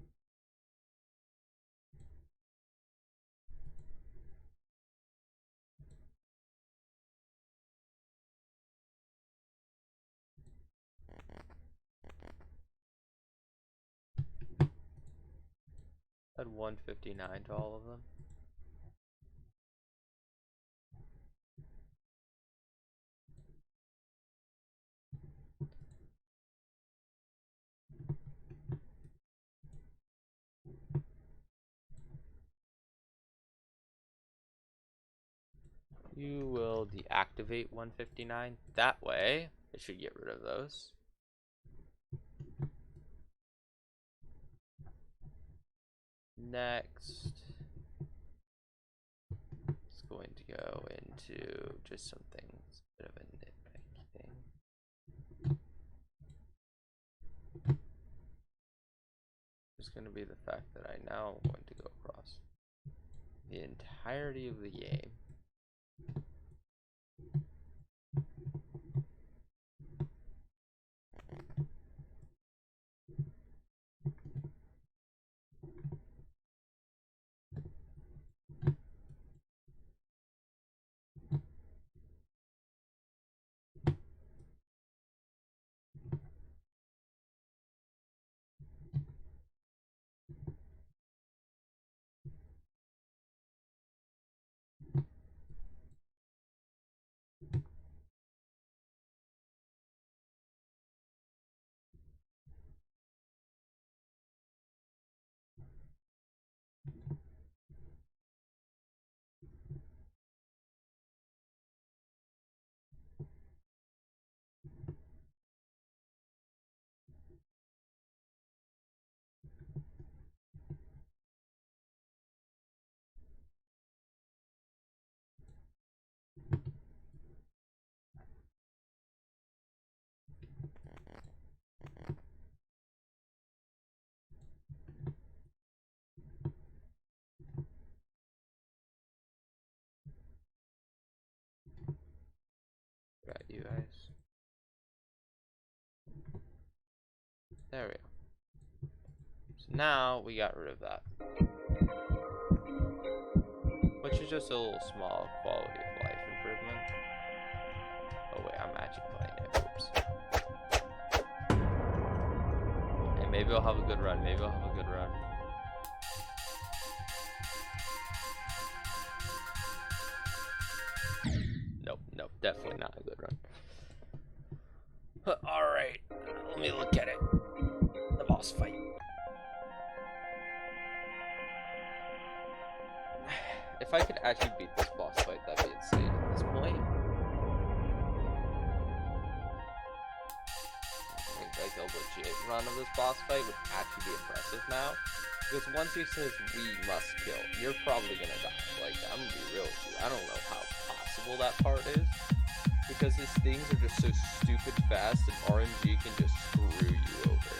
[SPEAKER 1] Add 159 to all of them. You will deactivate 159. That way, it should get rid of those. Next, it's going to go into just something, it's a bit of a nitpicky thing. It's going to be the fact that I now am going to go across the entirety of the game. There we go. So now we got rid of that. Which is just a little small quality of life improvement. Oh wait, I'm actually playing it. Oops. Hey, maybe I'll have a good run. Maybe I'll have a good run. Nope, definitely not a good run. Alright, let me look at it. The boss fight. If I could actually beat this boss fight, that'd be insane at this point. I think like a legit run of this boss fight would actually be impressive now. Because once he says, "we must kill," you're probably gonna die. Like, I'm gonna be real with you. I don't know how possible that part is. Because his things are just so stupid fast, and RNG can just screw you over.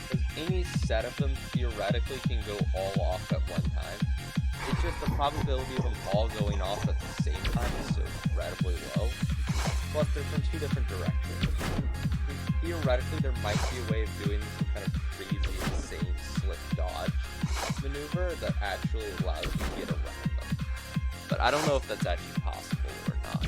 [SPEAKER 1] Because any set of them theoretically can go all off at one time. It's just the probability of them all going off at the same time is so incredibly low. Plus, they're from two different directions. Theoretically, there might be a way of doing some kind of crazy, insane, slick dodge maneuver that actually allows you to get around them. But I don't know if that's actually possible or not.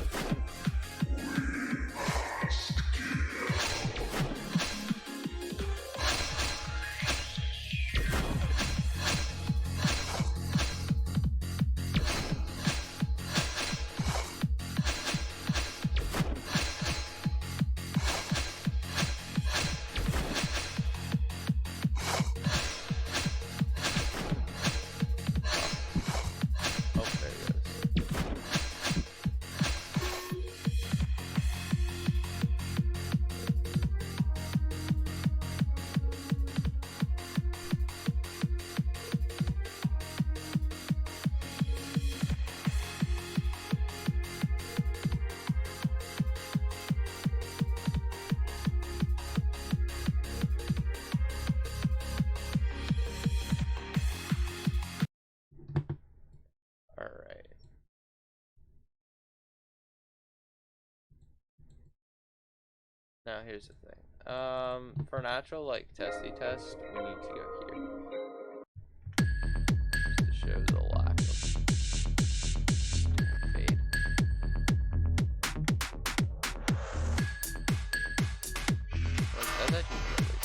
[SPEAKER 1] Now here's the thing. For an actual like testy test, we need to go here. Just to show the lack of fade. Like, that's actually really good.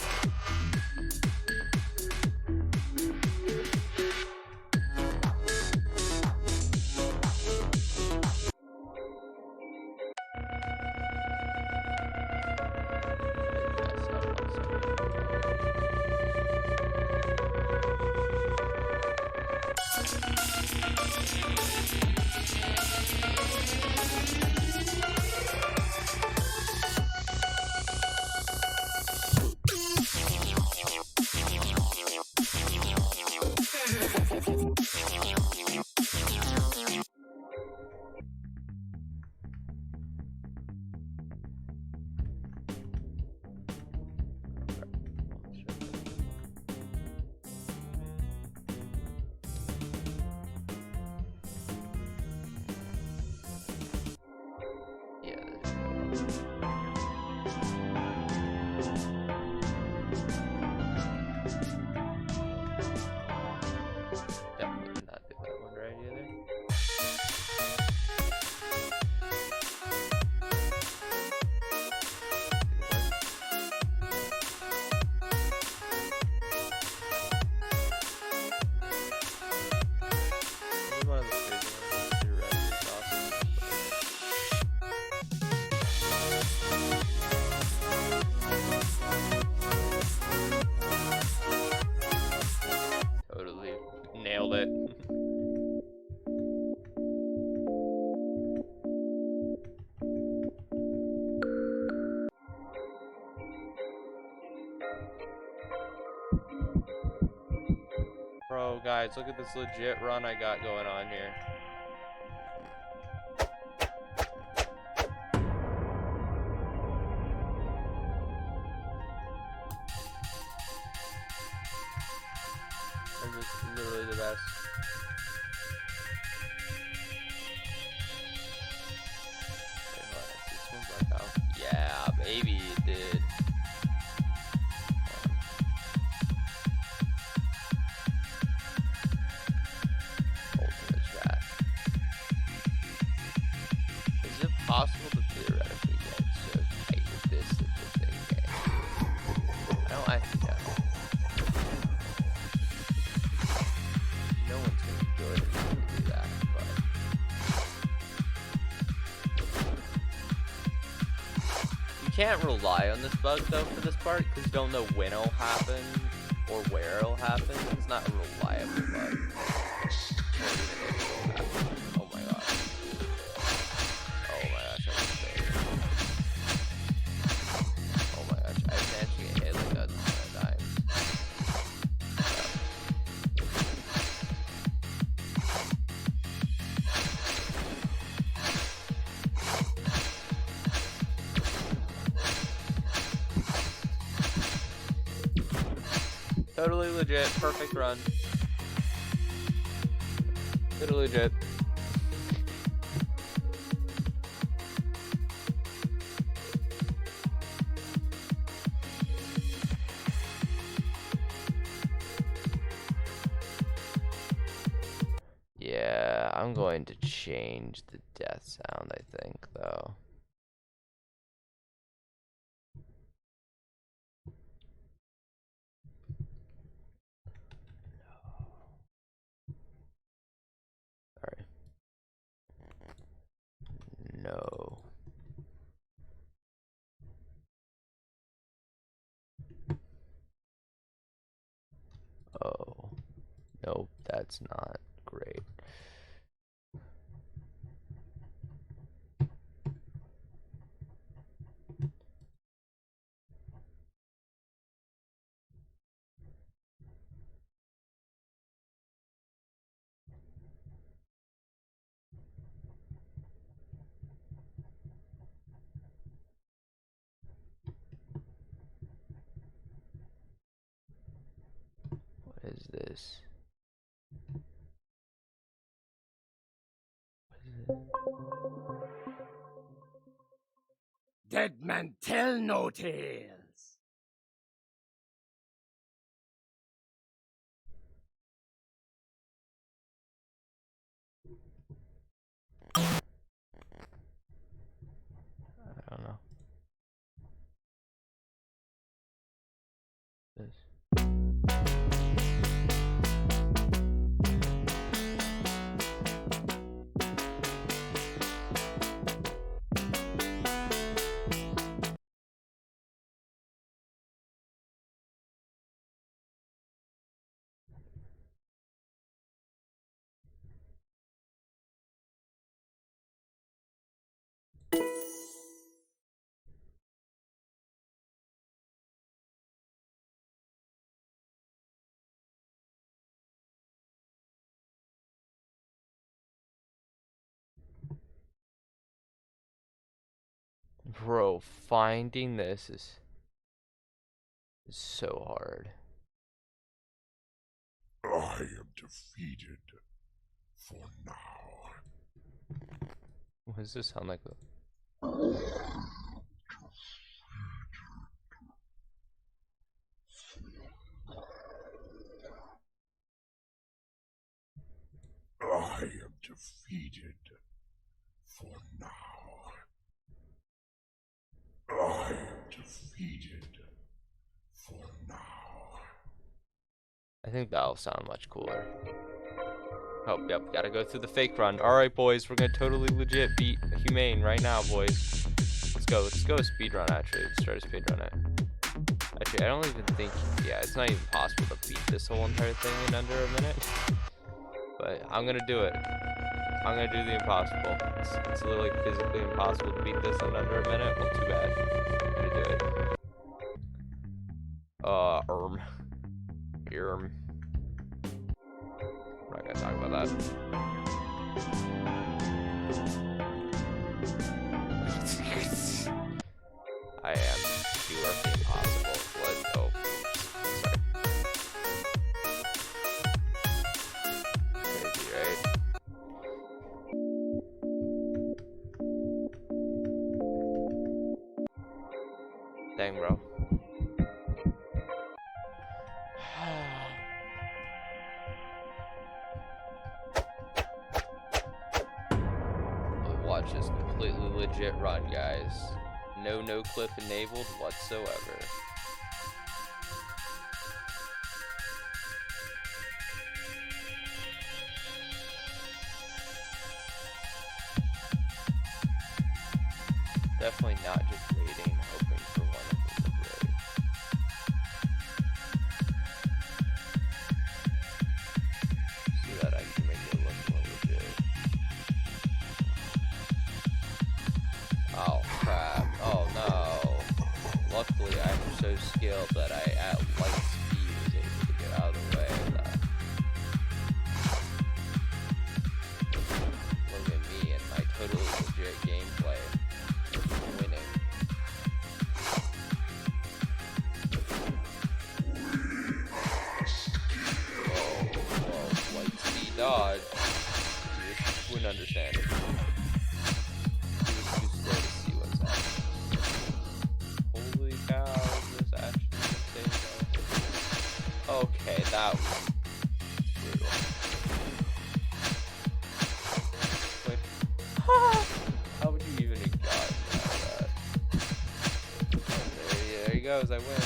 [SPEAKER 1] Nailed it. Bro, guys, look at this legit run I got going on here. This is literally the best. did. Ultimate strat. Is it possible to theoretically get so tight with this that the thing can't? I don't actually know. No one's gonna be good if you do that, but you can't rely on this bug though for this part because you don't know when it'll happen or where it'll happen. It's not a reliable bug. Oh my gosh. Oh my gosh, I'm insane. Oh my gosh, I can actually get hit like a ton of times. Totally legit, perfect run. Totally legit. Yeah, I'm going to change the death sound, I think, though. Sorry. No. Oh. Nope, that's not great. What is this?
[SPEAKER 2] Dead men tell no tales.
[SPEAKER 1] I don't know. This. Bro, finding this is so hard.
[SPEAKER 3] I am defeated for now.
[SPEAKER 1] What does this sound like?
[SPEAKER 3] I am defeated for now. I am defeated for now.
[SPEAKER 1] I think that'll sound much cooler. Oh, yep, gotta go through the fake run. Alright, boys, we're gonna totally legit beat Humane right now, boys. Let's go speedrun, actually. Let's try to speedrun it. Actually, I don't even think, yeah, it's not even possible to beat this whole entire thing in under a minute. But I'm gonna do it. I'm gonna do the impossible. It's literally physically impossible to beat this in under a minute. Well, too bad. I'm gonna do it. I'm not gonna talk about that. I am pure impossible. What? Oh, sorry. Crazy, right? legit run, guys. No clip enabled whatsoever. Definitely not just waiting, hoping for one of them to break. So that I can make it look more legit. Oh crap. Oh no. Luckily I'm so skilled that I at light speed was able to get out of the way of that. Look at me and my totally legit gameplay. Winning. Whoa, light speed dodge. You wouldn't understand it. He was too slow to see what's happening. Holy cow, is this actually insane though? Okay, that was brutal. Wait. How would you even have gotten that? There he goes, I win.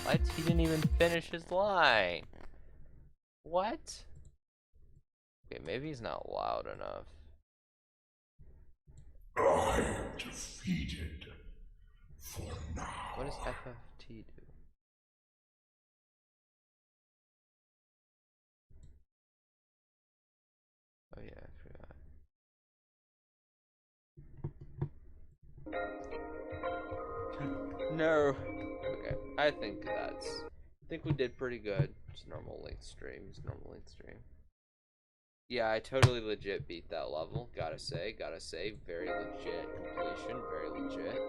[SPEAKER 1] What? He didn't even finish his line. What? Okay, maybe he's not loud enough.
[SPEAKER 3] I am defeated for now.
[SPEAKER 1] What does FFT do? Oh yeah, I forgot. No. Okay, I think we did pretty good. Just normal length stream. Yeah, I totally legit beat that level. Gotta say, very legit completion, very legit.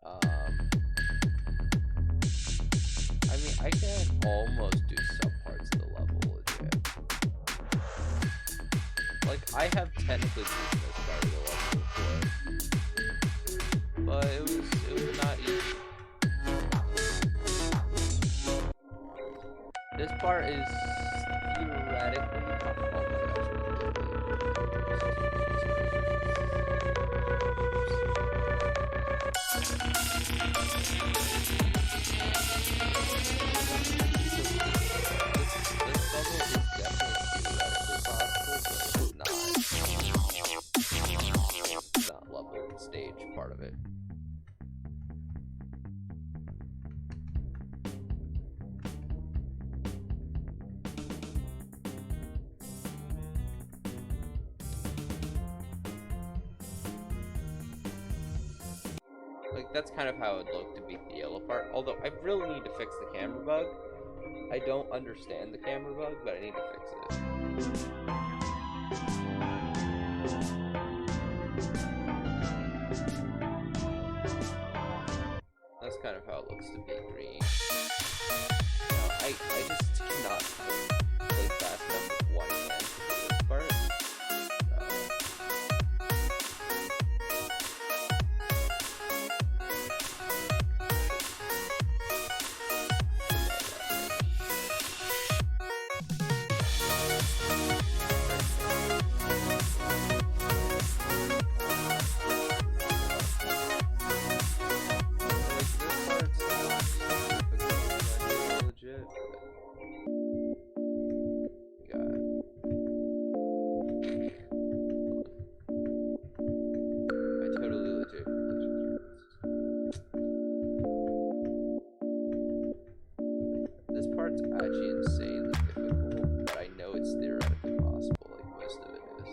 [SPEAKER 1] I mean, I can almost do some parts of the level legit. Like, I have technically beaten this part of the level before, but it was not easy. This part is theoretically stage part of it. Like, that's kind of how it would look to beat the yellow part. Although, I really need to fix the camera bug. I don't understand the camera bug, but I need to fix it. That's kind of how it looks to be green. No, I just cannot play fast enough with one hand to do this part. This part's actually insanely difficult, but I know it's theoretically possible, like most of it is.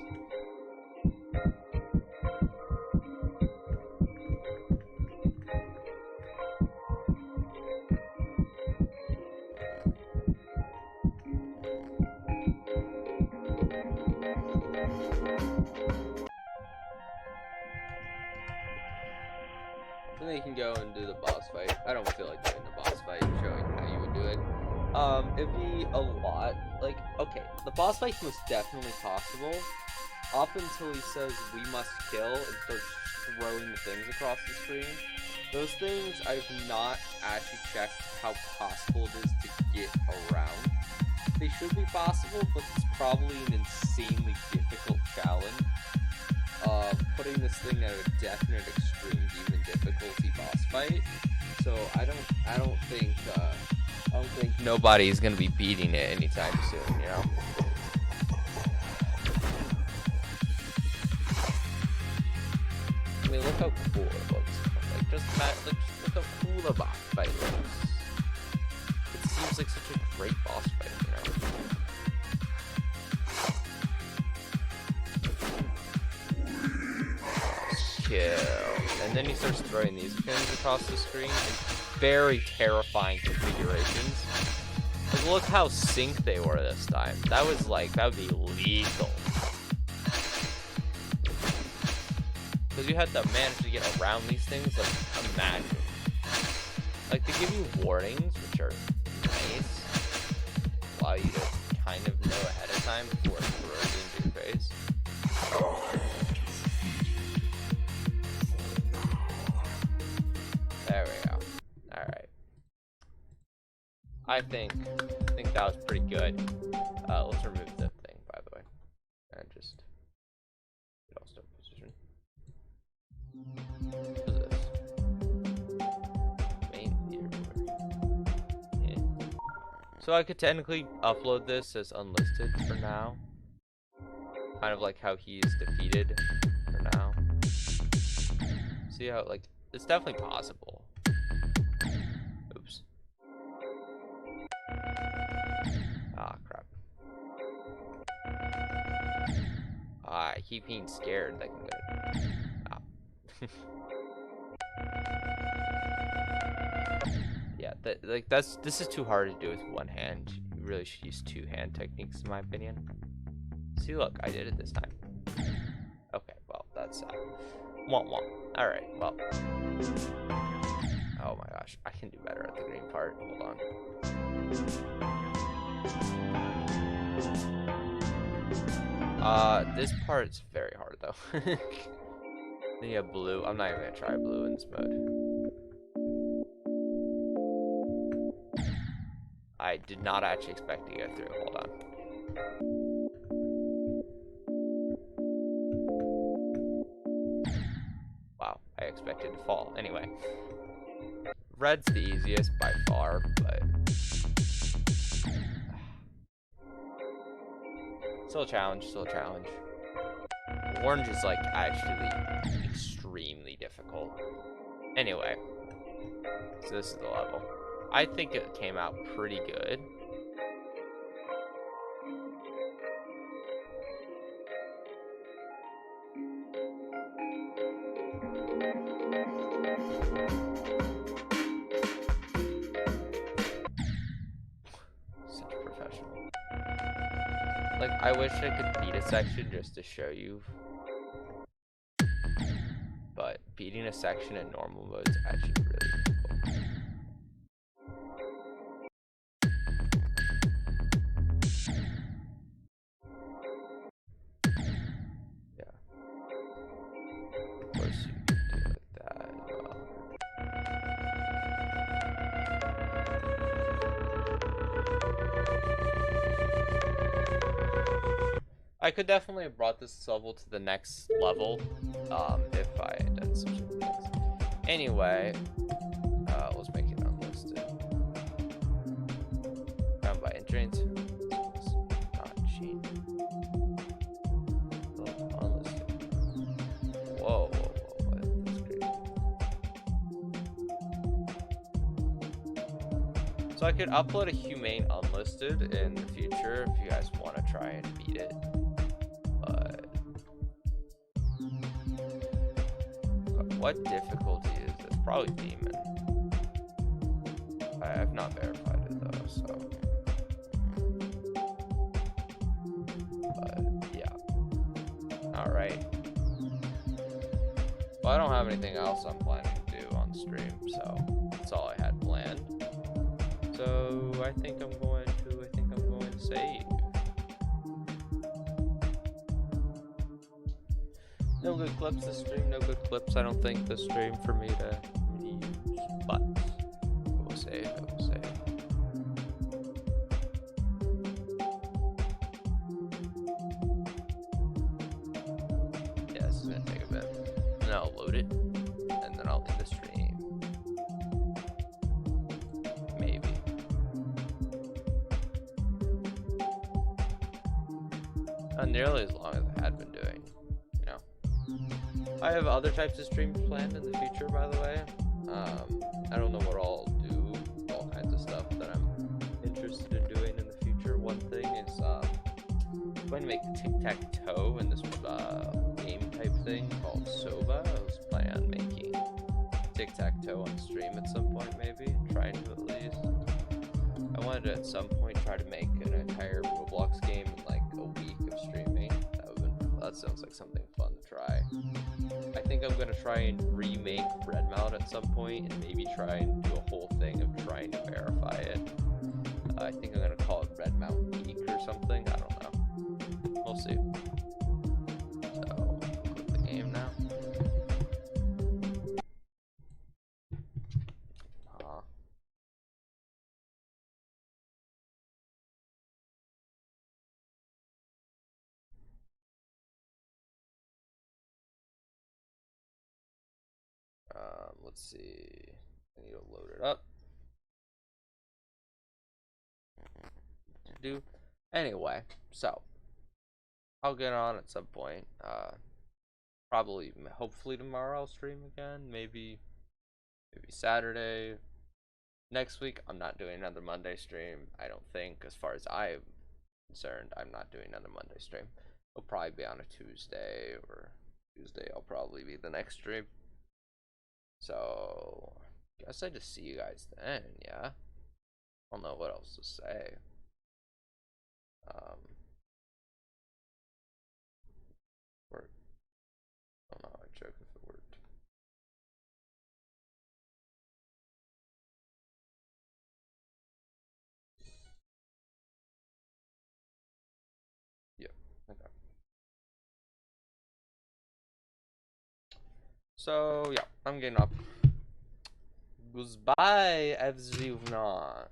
[SPEAKER 1] Then you can go and do the boss fight. I don't feel like doing the boss fight, showing how you would do it. It'd be a lot. Like, okay, the boss fight's most definitely possible, up until he says we must kill and starts throwing the things across the screen. Those things I've not actually checked how possible it is to get around. They should be possible, but it's probably an insanely difficult challenge. Putting this thing at a definite extreme demon difficulty boss fight. So I don't think nobody's gonna be beating it anytime soon, you know? I mean, look how cool it looks. Like, just look how cool the boss fight looks. It seems like such a great boss fight, you know? Kill. And then he starts throwing these pins across the screen in very terrifying configurations. Like, look how synced they were this time. That would be lethal. Because you had to manage to get around these things, like, imagine. Like, they give you warnings, which are nice. Allow you to kind of know ahead of time before it throws into your face. There we go. Alright. I think that was pretty good. Let's remove the thing, by the way. And just get all stuff position. What is this? Main theater. Yeah. So I could technically upload this as unlisted for now. Kind of like how he's defeated for now. See how, like, it's definitely possible. Oops. Ah, crap. I keep being scared. That can go. Ah. Yeah, this is too hard to do with one hand. You really should use two hand techniques, in my opinion. See, look, I did it this time. Okay, well, that's sad. Womp womp. Alright, well. Oh my gosh, I can do better at the green part. Hold on. This part's very hard though. Then you have blue. I'm not even gonna try blue in this mode. I did not actually expect to get through. Hold on. Wow, I expected to fall. Anyway. Red's the easiest by far, but still a challenge, Orange is like actually extremely difficult. Anyway, so this is the level. I think it came out pretty good. Such a professional. Like, I wish I could beat a section just to show you. But beating a section in normal mode is actually really difficult. Yeah. Of course you can do it like that as well. I could definitely have brought this level to the next level, if I had done some sort of things. Anyway, let's make it unlisted. Found by entrance. Not cheat. Oh, unlisted. Whoa, that's crazy. So I could upload a Humane unlisted in the future if you guys want to try and beat it. What difficulty is this? Probably demon. I have not verified it though, so. But yeah. Alright. Well, I don't have anything else I'm planning to do on stream, so that's all I had planned. So I think I'm going to save. No good clips this stream, no good clips. I don't think this stream for me to use, but I will save. gonna take a bit. And then I'll load it, and then I'll end the stream. Maybe. Not nearly as long as I had been doing, you know. I have other types of streams planned in the future, by the way. I don't know what I'll do, all kinds of stuff that I'm interested in doing in the future. One thing is, I'm going to make tic-tac-toe in this game type thing called Soba. I was planning on making tic-tac-toe on stream at some point, maybe, trying to at least. I wanted to at some point try to make an entire Roblox game in like a week of streaming. That sounds like something fun to try. I think I'm gonna try and remake Redmount at some point and maybe try and do a whole thing of trying to verify it. I think I'm gonna call it Redmount Peak or something. I don't know. We'll see. So, click the game now. Let's see. I need to load it up. Anyway, so I'll get on at some point. Probably, hopefully tomorrow I'll stream again. Maybe Saturday. Next week I'm not doing another Monday stream. I don't think, as far as I'm concerned, I'm not doing another Monday stream. It'll probably be on a Tuesday, or Tuesday I'll probably be the next stream. So, guess I just see you guys then, yeah? I don't know what else to say. Work. I don't know, I check if it worked. Yep, okay. So, yeah, I'm getting up. Goodbye, everyone.